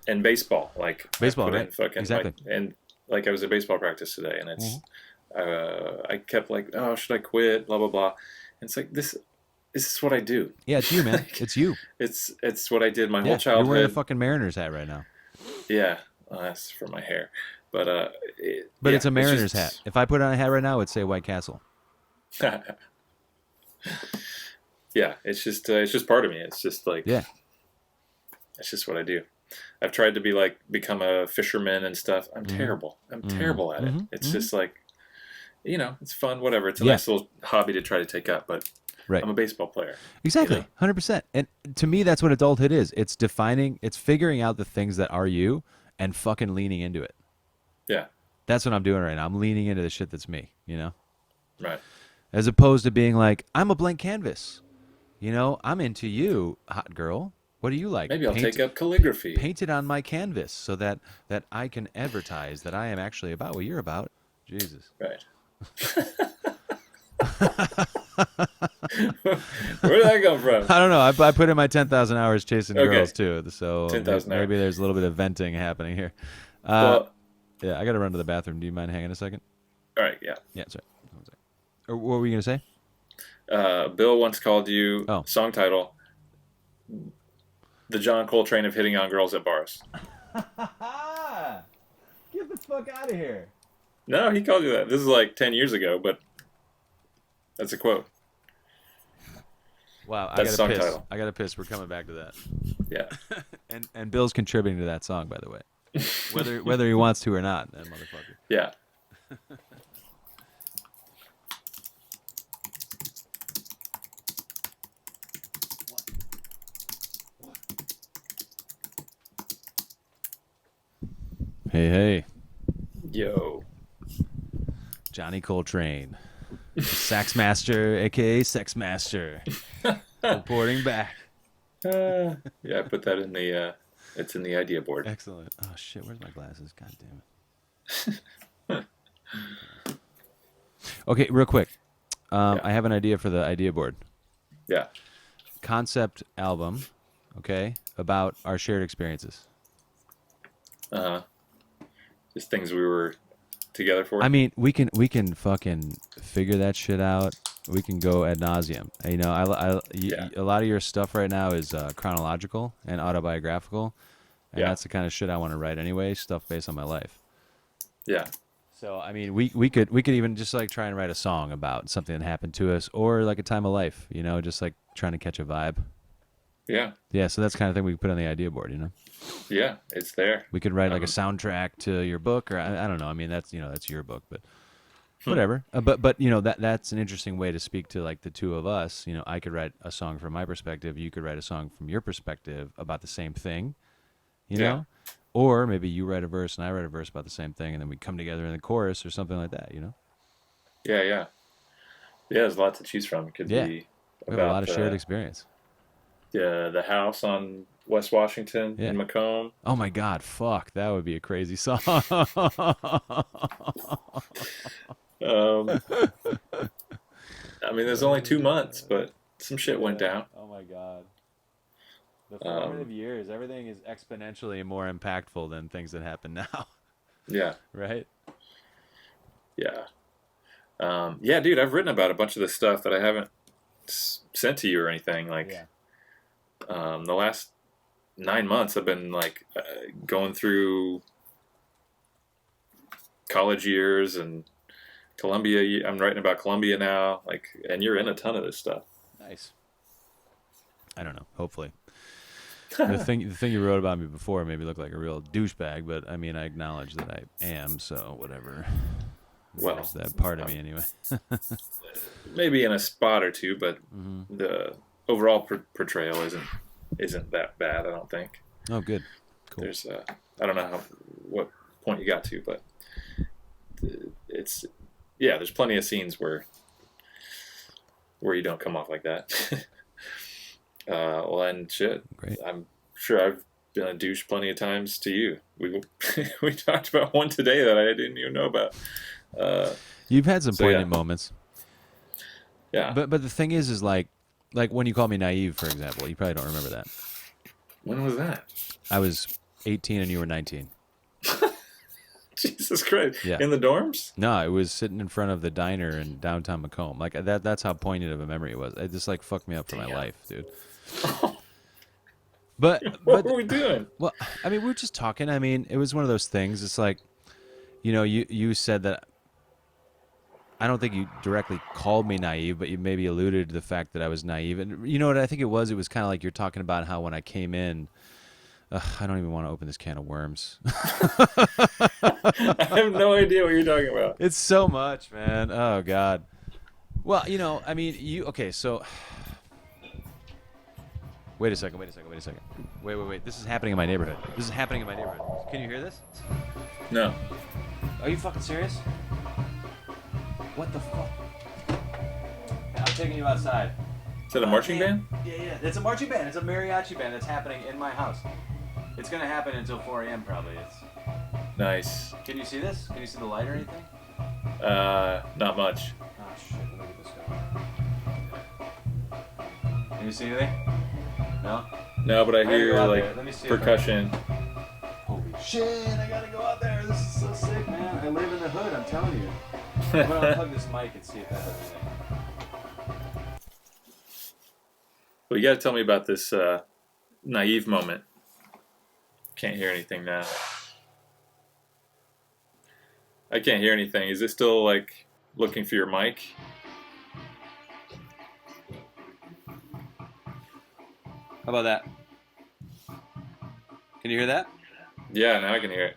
and baseball, like baseball, right? Exactly. And like I was at baseball practice today, and it's I kept like, oh, should I quit? Blah blah blah. And it's like this is what I do. Yeah, it's you, man. It's you. It's what I did my whole childhood. You're wearing a fucking Mariners hat right now. Yeah, that's for my hair, but it's a Mariners hat. If I put on a hat right now, it would say White Castle. Yeah, Yeah, it's just part of me. It's just like, Yeah. it's just what I do. I've tried to be like, become a fisherman and stuff. I'm terrible. I'm terrible at it. It's just like, it's fun, whatever. It's a nice little hobby to try to take up, but Right. I'm a baseball player. Exactly. 100%. And to me, that's what adulthood is. It's figuring out the things that are you and fucking leaning into it. Yeah. That's what I'm doing right now. I'm leaning into the shit that's me, Right. As opposed to being like, I'm a blank canvas. I'm into you, hot girl. What do you like? Maybe I'll take up calligraphy. Paint it on my canvas so that I can advertise that I am actually about what you're about. Jesus. Right. Where did that come from? I don't know. I put in my 10,000 hours chasing girls too, so 10,000 maybe there's a little bit of venting happening here. Well, yeah, I got to run to the bathroom. Do you mind hanging a second? all right, yeah. Yeah, sorry. Or what were you gonna say? Bill once called you, Oh. song title, the John Coltrane of hitting on girls at bars. Get the fuck out of here. No, he called you that. This is like 10 years ago, but that's a quote. Wow, That's I song gotta piss. title. I gotta piss. We're coming back to that. Yeah. And Bill's contributing to that song, by the way, whether he wants to or not. That motherfucker. Yeah. Hey, Yo. Johnny Coltrane, sax master, aka sex master, reporting back. Yeah, I put that in the, it's in the idea board. Excellent. Oh shit, where's my glasses? God damn it. Okay, real quick. Yeah. I have an idea for the idea board. Yeah. Concept album, okay, about our shared experiences. Just things we were together for. I mean, we can fucking figure that shit out. We can go ad nauseum. A lot of your stuff right now is chronological and autobiographical, and that's the kind of shit I want to write anyway. Stuff based on my life. Yeah. So I mean, we could even just like try and write a song about something that happened to us, or like a time of life. Just like trying to catch a vibe. Yeah. Yeah. So that's the kind of thing we could put on the idea board. Yeah, it's there. We could write like a soundtrack to your book, or I don't know. I mean, that's that's your book, but whatever. But that's an interesting way to speak to like the two of us. I could write a song from my perspective. You could write a song from your perspective about the same thing. Yeah. Or maybe you write a verse and I write a verse about the same thing, and then we come together in the chorus or something like that. Yeah, yeah. Yeah, there's a lot to choose from. It could be We have a lot of shared experience. The house on West Washington in Macomb. Oh my God, fuck. That would be a crazy song. I mean, there's only 2 months, but some shit went down. Oh my God. The formative years, everything is exponentially more impactful than things that happen now. Yeah. Right? Yeah. Yeah, dude, I've written about a bunch of this stuff that I haven't sent to you or anything. Like, the last 9 months I've been like going through college years and Columbia. I'm writing about Columbia now, like, and you're in a ton of this stuff. Nice. I don't know. Hopefully. The thing you wrote about me before made me look like a real douchebag, but I mean, I acknowledge that I am, so whatever. Well, there's that part of me anyway. Maybe in a spot or two, but the overall portrayal isn't that bad, I don't think. Oh, good. Cool. There's I don't know what point you got to, but it's there's plenty of scenes where you don't come off like that. Well, and shit, Great. I'm sure I've been a douche plenty of times to you. We talked about one today that I didn't even know about. You've had some poignant moments. Yeah. But the thing is like when you called me naive, for example, you probably don't remember that. When was that? I was 18 and you were 19. Jesus Christ. Yeah. In the dorms? No, I was sitting in front of the diner in downtown Macomb. Like that's how poignant of a memory it was. It just like fucked me up for my life, dude. But what were we doing? Well, I mean, we were just talking. I mean, it was one of those things. It's like, you said that I don't think you directly called me naive, but you maybe alluded to the fact that I was naive. And you know what I think it was? It was kind of like you're talking about how when I came in, I don't even want to open this can of worms. I have no idea what you're talking about. It's so much, man. Oh, God. Well, I mean, okay, so wait a second. Wait. This is happening in my neighborhood. Can you hear this? No. Are you fucking serious? What the fuck? I'm taking you outside. Is that a marching band? Yeah. It's a marching band. It's a mariachi band that's happening in my house. It's going to happen until 4 a.m. probably. Nice. Can you see this? Can you see the light or anything? Not much. Oh, shit. Let me get this going. Can you see anything? No? No, but I hear, like, percussion. Holy shit, I gotta go out there. This is so sick, man. I live in the hood, I'm telling you. I'm gonna unplug this mic and see if that does anything. Well, you gotta tell me about this naive moment. Can't hear anything now. I can't hear anything. Is it still, like, looking for your mic? How about that? Can you hear that? Yeah, now I can hear it.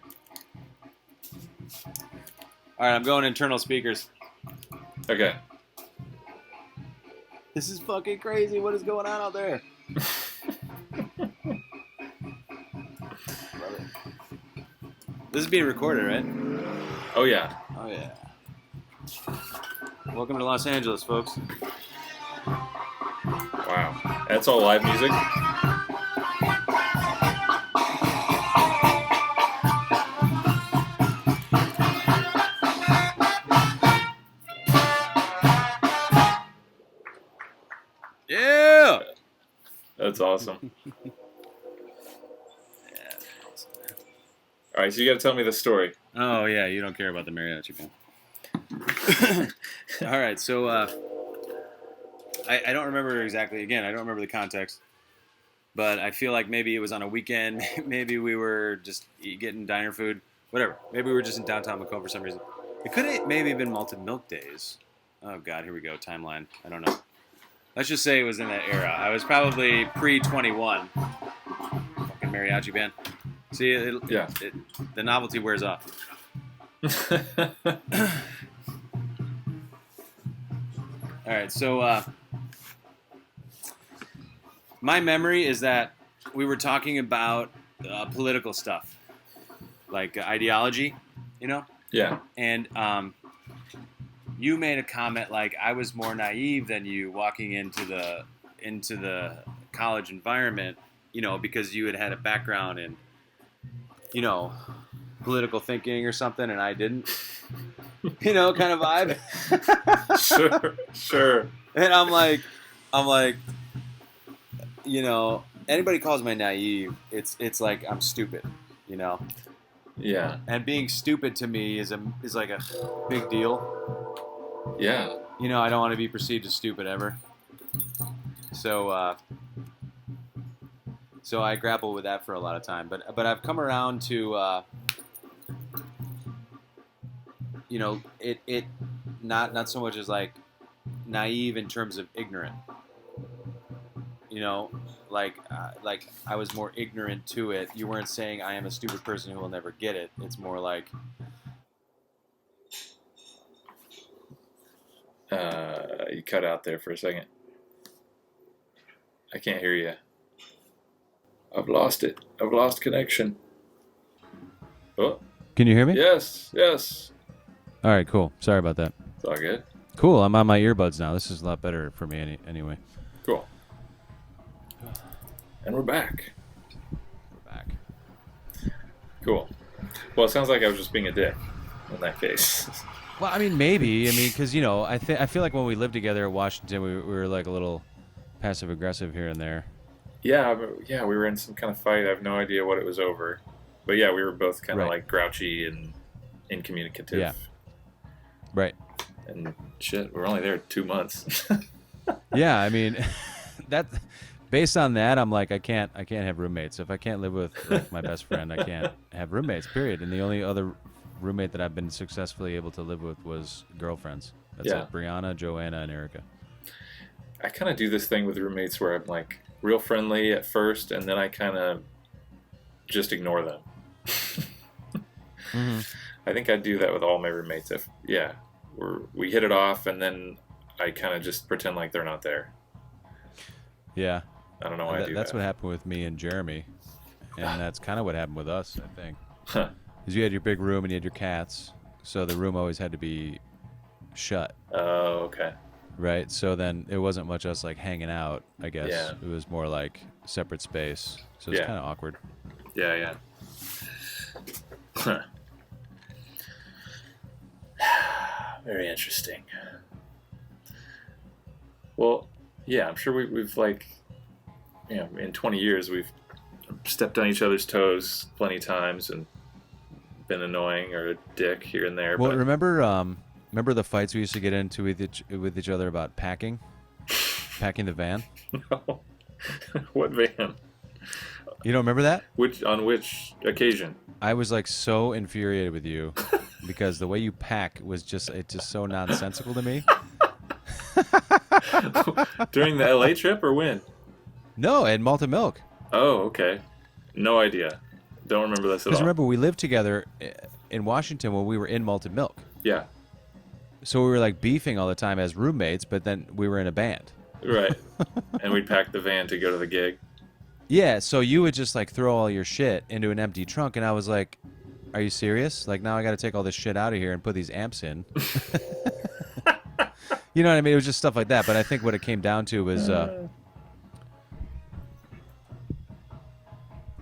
Alright, I'm going internal speakers. Okay. This is fucking crazy. What is going on out there? This is being recorded, right? Oh, yeah. Oh, yeah. Welcome to Los Angeles, folks. Wow. That's all live music? Yeah! That's awesome. All right, so you got to tell me the story. Oh, yeah, you don't care about the mariachi band. All right, so I don't remember exactly. Again, I don't remember the context. But I feel like maybe it was on a weekend. Maybe we were just getting diner food. Whatever. Maybe we were just in downtown Macomb for some reason. It could have maybe been Malted Milk Days. Oh, God, here we go. Timeline. I don't know. Let's just say it was in that era. I was probably pre-21. Fucking mariachi band. See, the novelty wears off. All right, so my memory is that we were talking about political stuff, like ideology, Yeah. And you made a comment like I was more naive than you walking into the college environment, because you had a background in, political thinking or something, and I didn't. Kind of vibe. Sure. And I'm like, anybody calls me naive, it's like I'm stupid, Yeah. And being stupid to me is like a big deal. Yeah. I don't want to be perceived as stupid ever. So I grapple with that for a lot of time, but I've come around to it not so much as like naive in terms of ignorant. Like I was more ignorant to it. You weren't saying I am a stupid person who will never get it. It's more like you cut out there for a second. I can't hear you. I've lost it. I've lost connection. Oh. Can you hear me? Yes. All right, cool. Sorry about that. It's all good. Cool. I'm on my earbuds now. This is a lot better for me anyway. Cool. And we're back. Cool. Well, it sounds like I was just being a dick in that case. Well, I mean, maybe. Because, I feel like when we lived together at Washington, we were like a little passive-aggressive here and there. Yeah, we were in some kind of fight. I have no idea what it was over. But yeah, we were both kind of like grouchy and incommunicative. Yeah. Right. And shit, we're only there 2 months. Yeah, I mean, based on that, I'm like, I can't have roommates. If I can't live with like my best friend, I can't have roommates. Period. And the only other roommate that I've been successfully able to live with was girlfriends. That's Yeah. it. Brianna, Joanna, and Erica. I kind of do this thing with roommates where I'm like real friendly at first, and then I kind of just ignore them. Mm-hmm. I think I do that with all my roommates. If we hit it off, and then I kind of just pretend like they're not there. Yeah. I don't know why I do That's that. what happened with me and Jeremy, and that's kind of what happened with us, I think. Huh. Because you had your big room and you had your cats, so the room always had to be shut. Oh, okay. Right, so then it wasn't much us like hanging out. I guess Yeah. it was more like separate space, so it's Yeah. kind of awkward. Yeah. Huh. Very interesting. Well, yeah, I'm sure we've like, in 20 years we've stepped on each other's toes plenty of times and been annoying or a dick here and there. Well, but remember the fights we used to get into with each other about packing the van? No. What van? You don't remember that? On which occasion? I was like so infuriated with you because the way you pack was just so nonsensical to me. During the LA trip or when? No, and malted milk. Oh, okay. No idea. Don't remember this at all. Because remember, we lived together in Washington when we were in malted milk. Yeah. So we were like beefing all the time as roommates, but then we were in a band. Right. And we'd pack the van to go to the gig. Yeah, so you would just like throw all your shit into an empty trunk, and I was like, "Are you serious? Like now I got to take all this shit out of here and put these amps in." You know what I mean? It was just stuff like that. But I think what it came down to was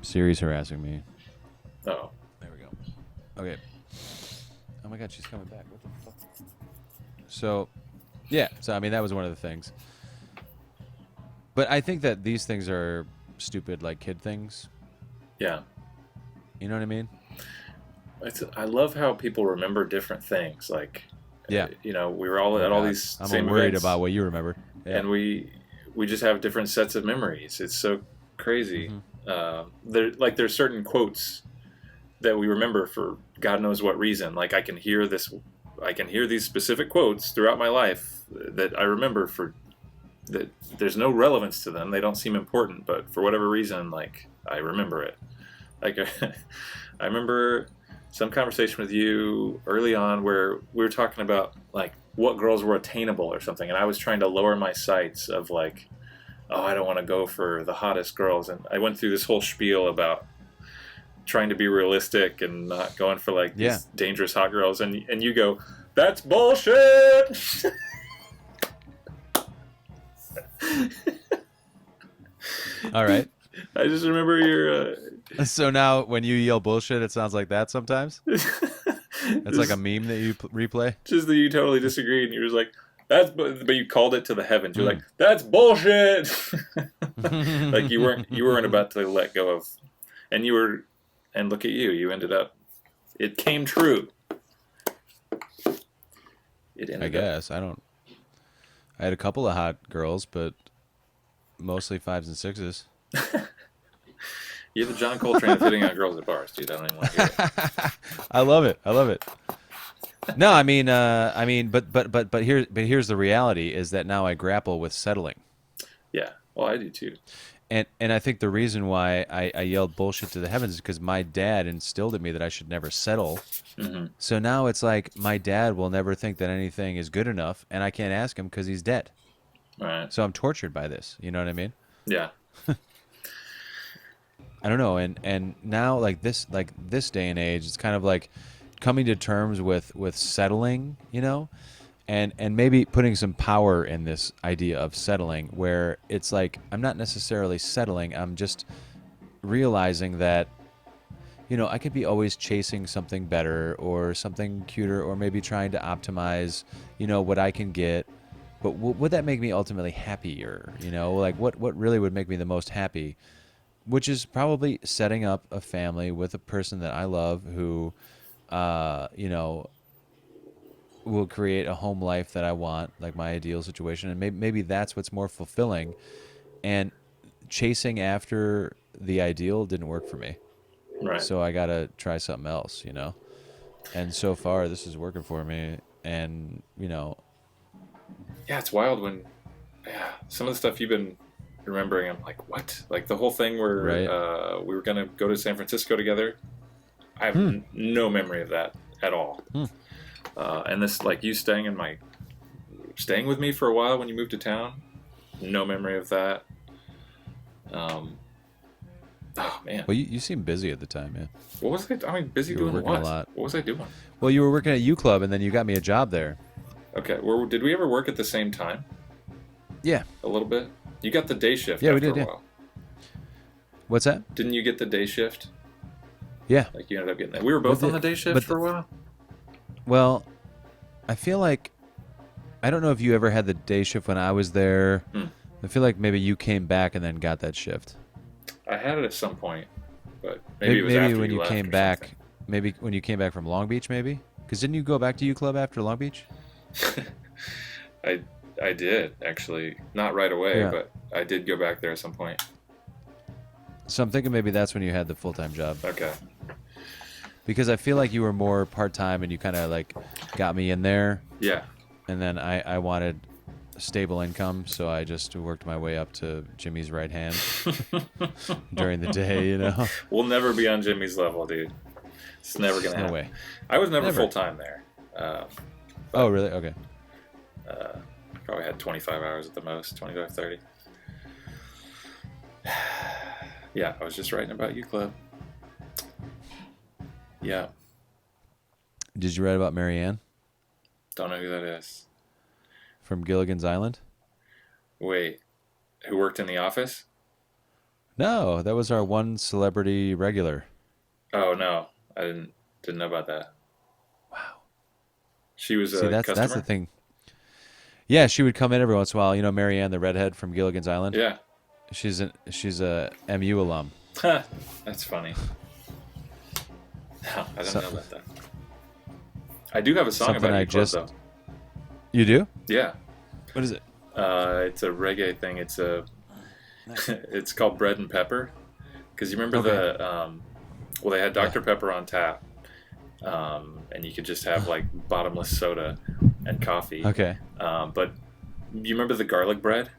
Siri's harassing me. Oh. There we go. Okay. Oh my God, she's coming back. What the fuck? So, yeah. So I mean, that was one of the things. But I think that these things are stupid, like kid things. Yeah. You know what I mean? I love how people remember different things. Like, Yeah. we were all at all these I'm same worried events, about what you remember. Yeah. and we just have different sets of memories. It's so crazy. There's certain quotes that we remember for God knows what reason. Like I can hear these specific quotes throughout my life that I remember for that. There's no relevance to them. They don't seem important, but for whatever reason, like I remember it. Like I remember some conversation with you early on where we were talking about like what girls were attainable or something, and I was trying to lower my sights of like, oh, I don't want to go for the hottest girls, and I went through this whole spiel about trying to be realistic and not going for like these dangerous hot girls, and you go, that's bullshit. All right. I just remember your So now when you yell bullshit, it sounds like that sometimes? It's like a meme that you replay? Just that you totally disagreed, and you were like, but you called it to the heavens. You're like, that's bullshit. Like you weren't about to let go of, and look at you. You ended up. It came true. I guess I don't. I had a couple of hot girls, but mostly 5s and 6s. You're the John Coltrane of hitting on girls at bars, dude. I don't even want to hear it. I love it. No, I mean, but here's the reality: is that now I grapple with settling. Yeah, well, I do too. And I think the reason why I yelled bullshit to the heavens is because my dad instilled in me that I should never settle. Mm-hmm. So now it's like my dad will never think that anything is good enough, and I can't ask him because he's dead. Right. So I'm tortured by this. You know what I mean? Yeah. I don't know, and now like this day and age, it's kind of like coming to terms with settling, and maybe putting some power in this idea of settling, where it's like I'm not necessarily settling, I'm just realizing that I could be always chasing something better or something cuter, or maybe trying to optimize what I can get, but would that make me ultimately happier? Like what really would make me the most happy? Which is probably setting up a family with a person that I love who, will create a home life that I want, like my ideal situation. And maybe that's what's more fulfilling. And chasing after the ideal didn't work for me. Right. So I got to try something else, And so far, this is working for me. And, Yeah, it's wild when some of the stuff you've been remembering. I'm like, what? Like the whole thing where Right. we were gonna go to San Francisco together. I have no memory of that at all. And this, like you staying with me for a while when you moved to town. No memory of that. Oh man. Well, you seemed busy at the time, man. What was I? I mean, busy You were doing working what? a lot. What was I doing? Well, you were working at U Club, and then you got me a job there. Okay. Did we ever work at the same time? Yeah. A little bit. You got the day shift. Yeah, after we did. A Yeah. while. What's that? Didn't you get the day shift? Yeah. Like you ended up getting that. We were both on the day shift for a while. Well, I feel like I don't know if you ever had the day shift when I was there. I feel like maybe you came back and then got that shift. I had it at some point, but maybe it was maybe after when you left came or back. something. Maybe when you came back from Long Beach, maybe? Because didn't you go back to U Club after Long Beach? I did actually, not right away, Yeah. but I did go back there at some point. So I'm thinking maybe that's when you had the full-time job. Okay. Because I feel like you were more part-time and you kind of like got me in there. Yeah. And then I wanted stable income, so I just worked my way up to Jimmy's right hand during the day, you know? We'll never be on Jimmy's level, dude. It's never gonna happen. No way. I was never Never. full-time there. Oh, really? Okay. Probably had 25 hours at the most, 25, 30. Yeah, I was just writing about U Club. Yeah. Did you write about Marianne Don't know who that is. from Gilligan's Island? Wait, who worked in the office? No, that was our one celebrity regular. Oh no, I didn't know about that. Wow. She was See, a that's customer? the thing. Yeah, she would come in every once in a while. You know, Marianne, the redhead from Gilligan's Island. Yeah. She's a MU alum. That's funny. No, I don't know about that. I do have a song Something about I U Club, just- though. You do? Yeah. What is it? It's a reggae thing. It's called Bread and Pepper. Because you remember they had Dr. Pepper on tap. And you could just have like bottomless soda and coffee. Okay. But you remember the garlic bread?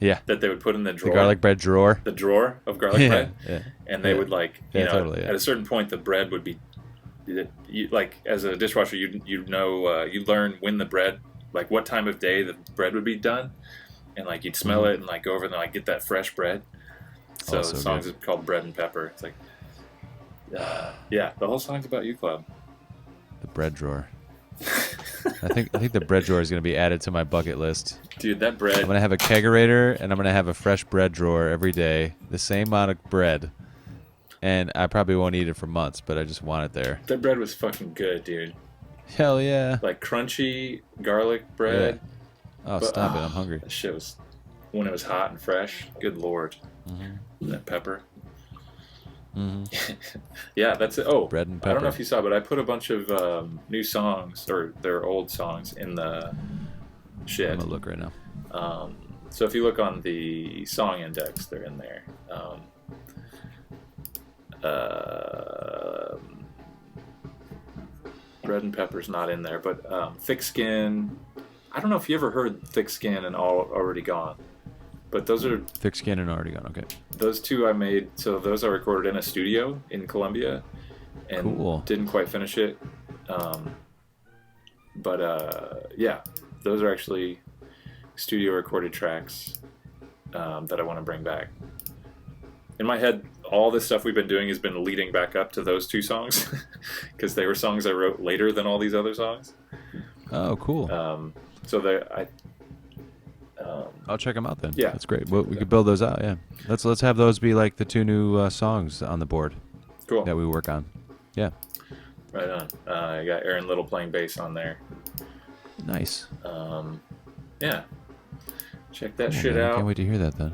Yeah. That they would put in the drawer. The garlic bread drawer. The drawer of garlic bread. Yeah. And they would totally, at a certain point the bread would be, like as a dishwasher you learn when the bread, like what time of day the bread would be done, and like you'd smell it and like go over and like get that fresh bread. So the song's is called Bread and Pepper. It's like, yeah, the whole song's about U Club. The bread drawer. I think the bread drawer is going to be added to my bucket list. Dude, that bread. I'm going to have a kegerator and I'm going to have a fresh bread drawer every day, the same amount of bread. And I probably won't eat it for months, but I just want it there. That bread was fucking good, dude. Hell yeah. Like crunchy garlic bread. Yeah. Oh, stop it. I'm hungry. That shit was, when it was hot and fresh, good lord. That pepper. Yeah, that's it. Oh, Bread and I don't know pepper. if you saw, but I put a bunch of new songs, or their old songs, in the shed. I'm going to look right now. So if you look on the song index, they're in there. Bread and Pepper's not in there, but Thick Skin. I don't know if you ever heard Thick Skin and Already Gone, but those are Thick skin and already gone. Okay. those two I made. So those I recorded in a studio in Colombia, and Cool. didn't quite finish it. Yeah, those are actually studio recorded tracks that I want to bring back. In my head, all this stuff we've been doing has been leading back up to those two songs because they were songs I wrote later than all these other songs. Oh, cool. I'll check them out then. Yeah. That's great. We could build those out. Yeah. Let's have those be like the two new songs on the board Cool. that we work on. Yeah. Right on. I got Aaron Little playing bass on there. Nice. Yeah. Check that Oh, shit man, I out. can't wait to hear that then.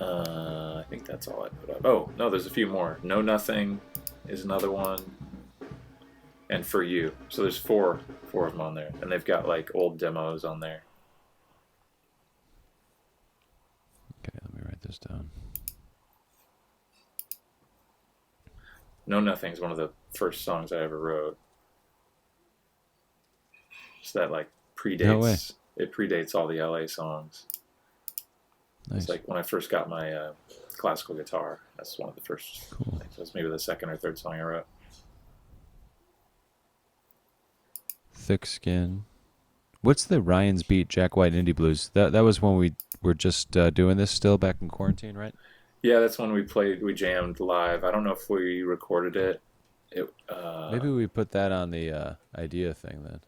I think that's all I put up. Oh, no, there's a few more. Know Nothing is another one. And For You. So there's four of them on there. And they've got like old demos on there. Okay, let me write this down. Know Nothing is one of the first songs I ever wrote. It's that like No way. predates all the LA songs. Nice. It's like when I first got my classical guitar. That's one of the first. Cool. I think it was maybe the second or third song I wrote. Thick Skin. What's the Ryan's Beat Jack White Indie Blues? That was when we were just doing this still back in quarantine, right? Yeah, that's when we jammed live. I don't know if we recorded it. Maybe we put that on the idea thing then.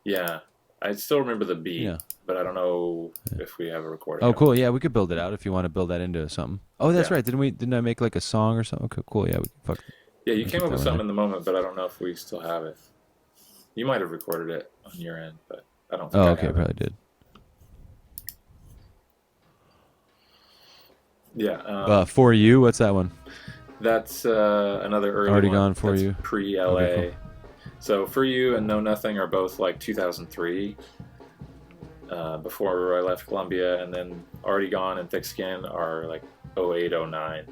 Yeah, I still remember the beat, Yeah. but I don't know if we have a recording. Oh, cool. Yeah, we could build it out if you want to build that into something. Oh, that's right. Didn't I make like a song or something? Okay, cool. Yeah, Yeah, you came up with something in the moment, but I don't know if we still have it. You might have recorded it on your end, but I don't think I have probably it. did. Yeah. For You, what's that one? That's another early Already one. Gone For That's You. Pre-LA. Okay, cool. So For You and Know Nothing are both like 2003, before I left Columbia, and then Already Gone and Thick Skin are like 08, 09.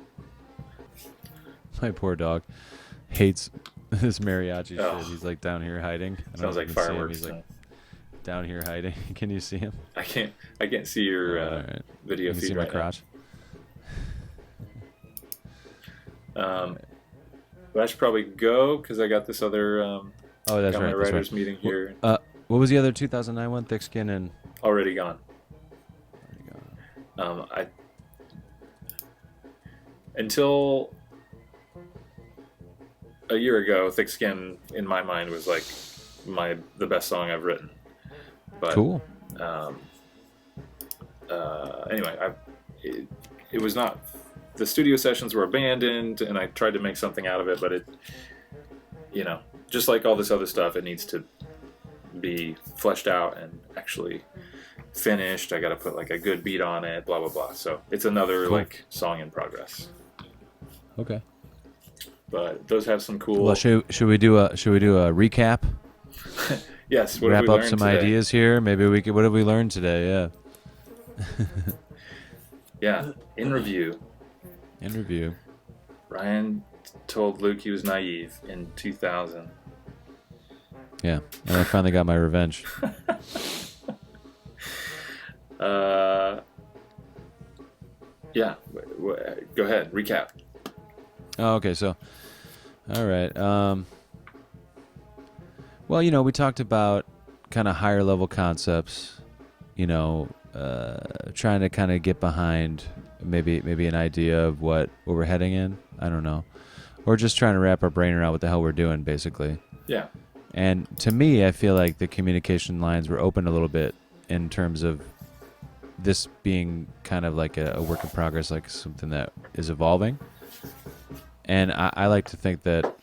My poor dog hates this mariachi shit. He's like down here hiding. Sounds like fireworks. He's like down here hiding. Can you see him? I can't see your right. video You can feed see right my crotch. I should probably go because I got this other. That's got right. my writers meeting here. What was the other 2009 one? Thick Skin and Already Gone. Until a year ago, Thick Skin in my mind was like the best song I've written. But, cool. Anyway, it was not. The studio sessions were abandoned, and I tried to make something out of it, but it, just like all this other stuff, it needs to be fleshed out and actually finished. I got to put like a good beat on it, blah blah blah. So it's another like song in progress. Okay. But those have some cool. Well, should we do a recap? Yes. What Wrap have we up learned some today? ideas here. Maybe we could. What have we learned today? Yeah. Yeah. In review. Ryan told Luke he was naive in 2000. Yeah, and I finally got my revenge. Yeah. Go ahead. Recap. Oh, okay. So, all right. Well, we talked about kind of higher level concepts. Trying to kind of get behind maybe an idea of what we're heading in. I don't know, or just trying to wrap our brain around what the hell we're doing, basically. Yeah. And to me, I feel like the communication lines were open a little bit in terms of this being kind of like a work in progress, like something that is evolving. And I like to think that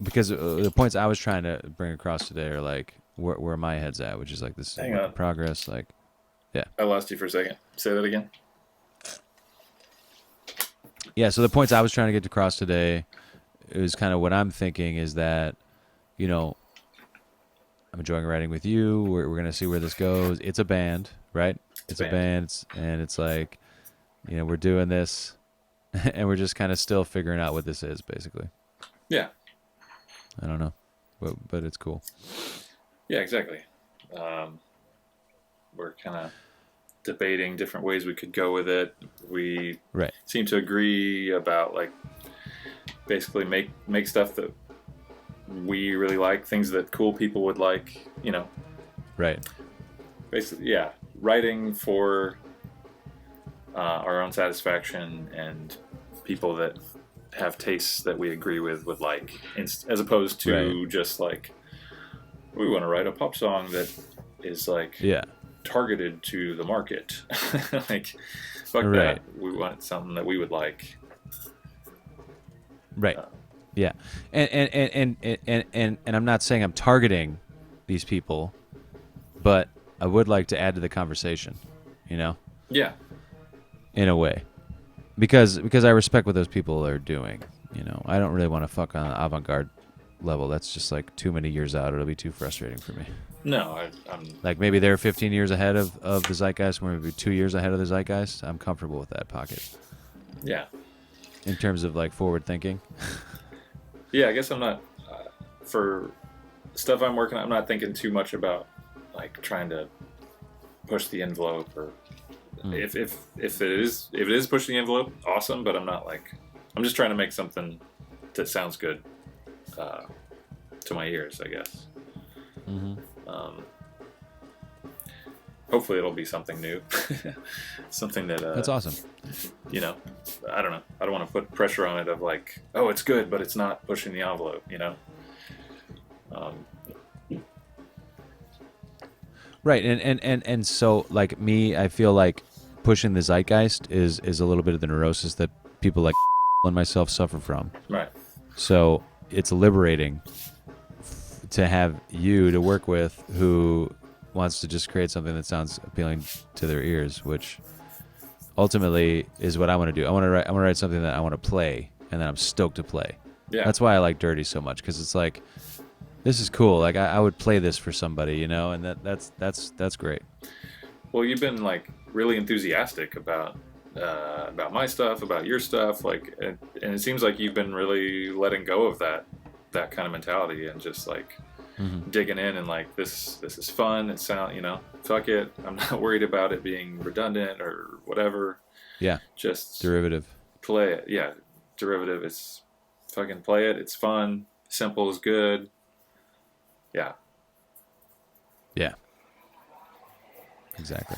because the points I was trying to bring across today are like where my head's at, which is like this work in progress. Like, yeah. I lost you for a second. Say that again. Yeah, so the points I was trying to get across today is kind of what I'm thinking is that, I'm enjoying writing with you. We're going to see where this goes. It's a band, right? It's a band. And it's like, we're doing this and we're just kind of still figuring out what this is, basically. Yeah. I don't know, but it's cool. Yeah, exactly. We're kind of debating different ways we could go with it. We seem to agree about like basically make stuff that we really like, things that cool people would like, Right. Basically, yeah, writing for our own satisfaction and people that have tastes that we agree with would like, as opposed to just like we want to write a pop song that is like targeted to the market. Like, fuck that. We want something that we would like. Right. Yeah. And I'm not saying I'm targeting these people, but I would like to add to the conversation, Yeah. In a way. Because I respect what those people are doing, I don't really want to fuck on the avant-garde level. That's just like too many years out. It'll be too frustrating for me. No, I'm like maybe they're 15 years ahead of the zeitgeist, maybe 2 years ahead of the zeitgeist. I'm comfortable with that pocket. Yeah. In terms of like forward thinking. Yeah, I guess I'm not for stuff I'm working on. I'm not thinking too much about like trying to push the envelope, or if it is pushing the envelope, awesome. But I'm not like, I'm just trying to make something that sounds good to my ears, I guess. Hopefully it'll be something new, something that That's awesome. You know, I don't know. I don't want to put pressure on it of like, oh, it's good, but it's not pushing the envelope. You know. Right, and so like me, I feel like pushing the zeitgeist is a little bit of the neurosis that people like and myself suffer from. Right. So it's liberating to have you to work with who wants to just create something that sounds appealing to their ears, which ultimately is what I want to do. I want to write something that I want to play and that I'm stoked to play. Yeah. That's why I like Durrrty so much, because it's like, this is cool. Like I would play this for somebody, you know, and that's great. Well, you've been like really enthusiastic about my stuff, about your stuff, like, and it seems like you've been really letting go of that kind of mentality and just like digging in and like this is fun. It sound, you know, fuck it. I'm not worried about it being redundant or whatever. Yeah. Just derivative. Play it. Yeah, derivative. It's fucking play it. It's fun. Simple is good. Yeah. Yeah. Exactly.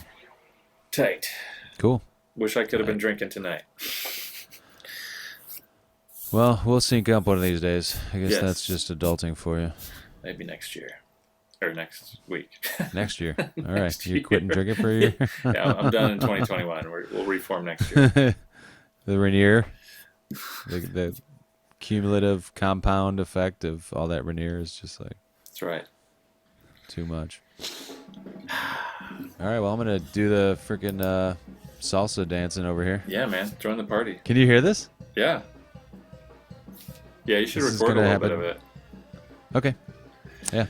Tight. Cool. Wish I could have been drinking tonight. Well, we'll sync up one of these days. I guess Yes. that's just adulting for you. Maybe next year. Or next week. Next year. All right. You quitting drinking for a year? Yeah, I'm done in 2021. We'll reform next year. The Rainier. The cumulative compound effect of all that Rainier is just like... That's right. Too much. All right, well, I'm going to do the freaking salsa dancing over here. Yeah, man. Join the party. Can you hear this? Yeah. Yeah, you should This is record a gonna little bit happen. of it. Okay. Yeah.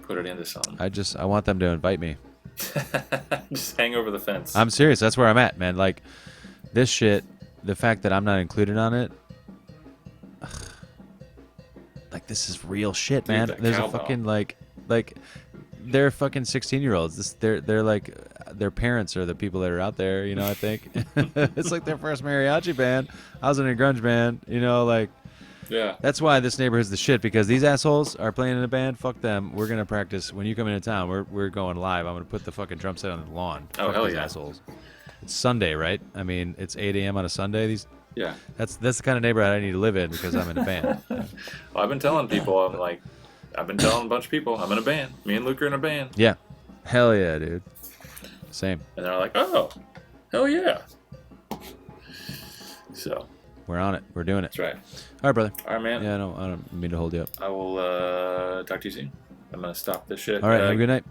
Put it into something. I want them to invite me. Just hang over the fence. I'm serious. That's where I'm at, man. Like, this shit, the fact that I'm not included on it, like, this is real shit, man. Dude, that There's a cowbell. fucking, like, they're fucking 16-year-olds. They're like, their parents are the people that are out there, you know, I think. It's like their first mariachi band. I was in a grunge band, you know, like, Yeah. that's why this neighborhood's the shit, because these assholes are playing in a band. Fuck them. We're gonna practice. When you come into town, we're going live. I'm gonna put the fucking drum set on the lawn. Oh, Fuck hell these yeah. assholes. It's Sunday, right? I mean, it's 8 a.m. on a Sunday. Yeah. That's the kind of neighborhood I need to live in because I'm in a band. Well, I've been telling people, I've been telling a bunch of people, I'm in a band. Me and Luke are in a band. Yeah. Hell yeah, dude. Same. And they're like, oh, hell yeah. So, We're on it. We're doing it. that's right. All right, brother. All right, man. Yeah, I don't mean to hold you up. I will talk to you soon. I'm going to stop this shit. All right. Have a good night.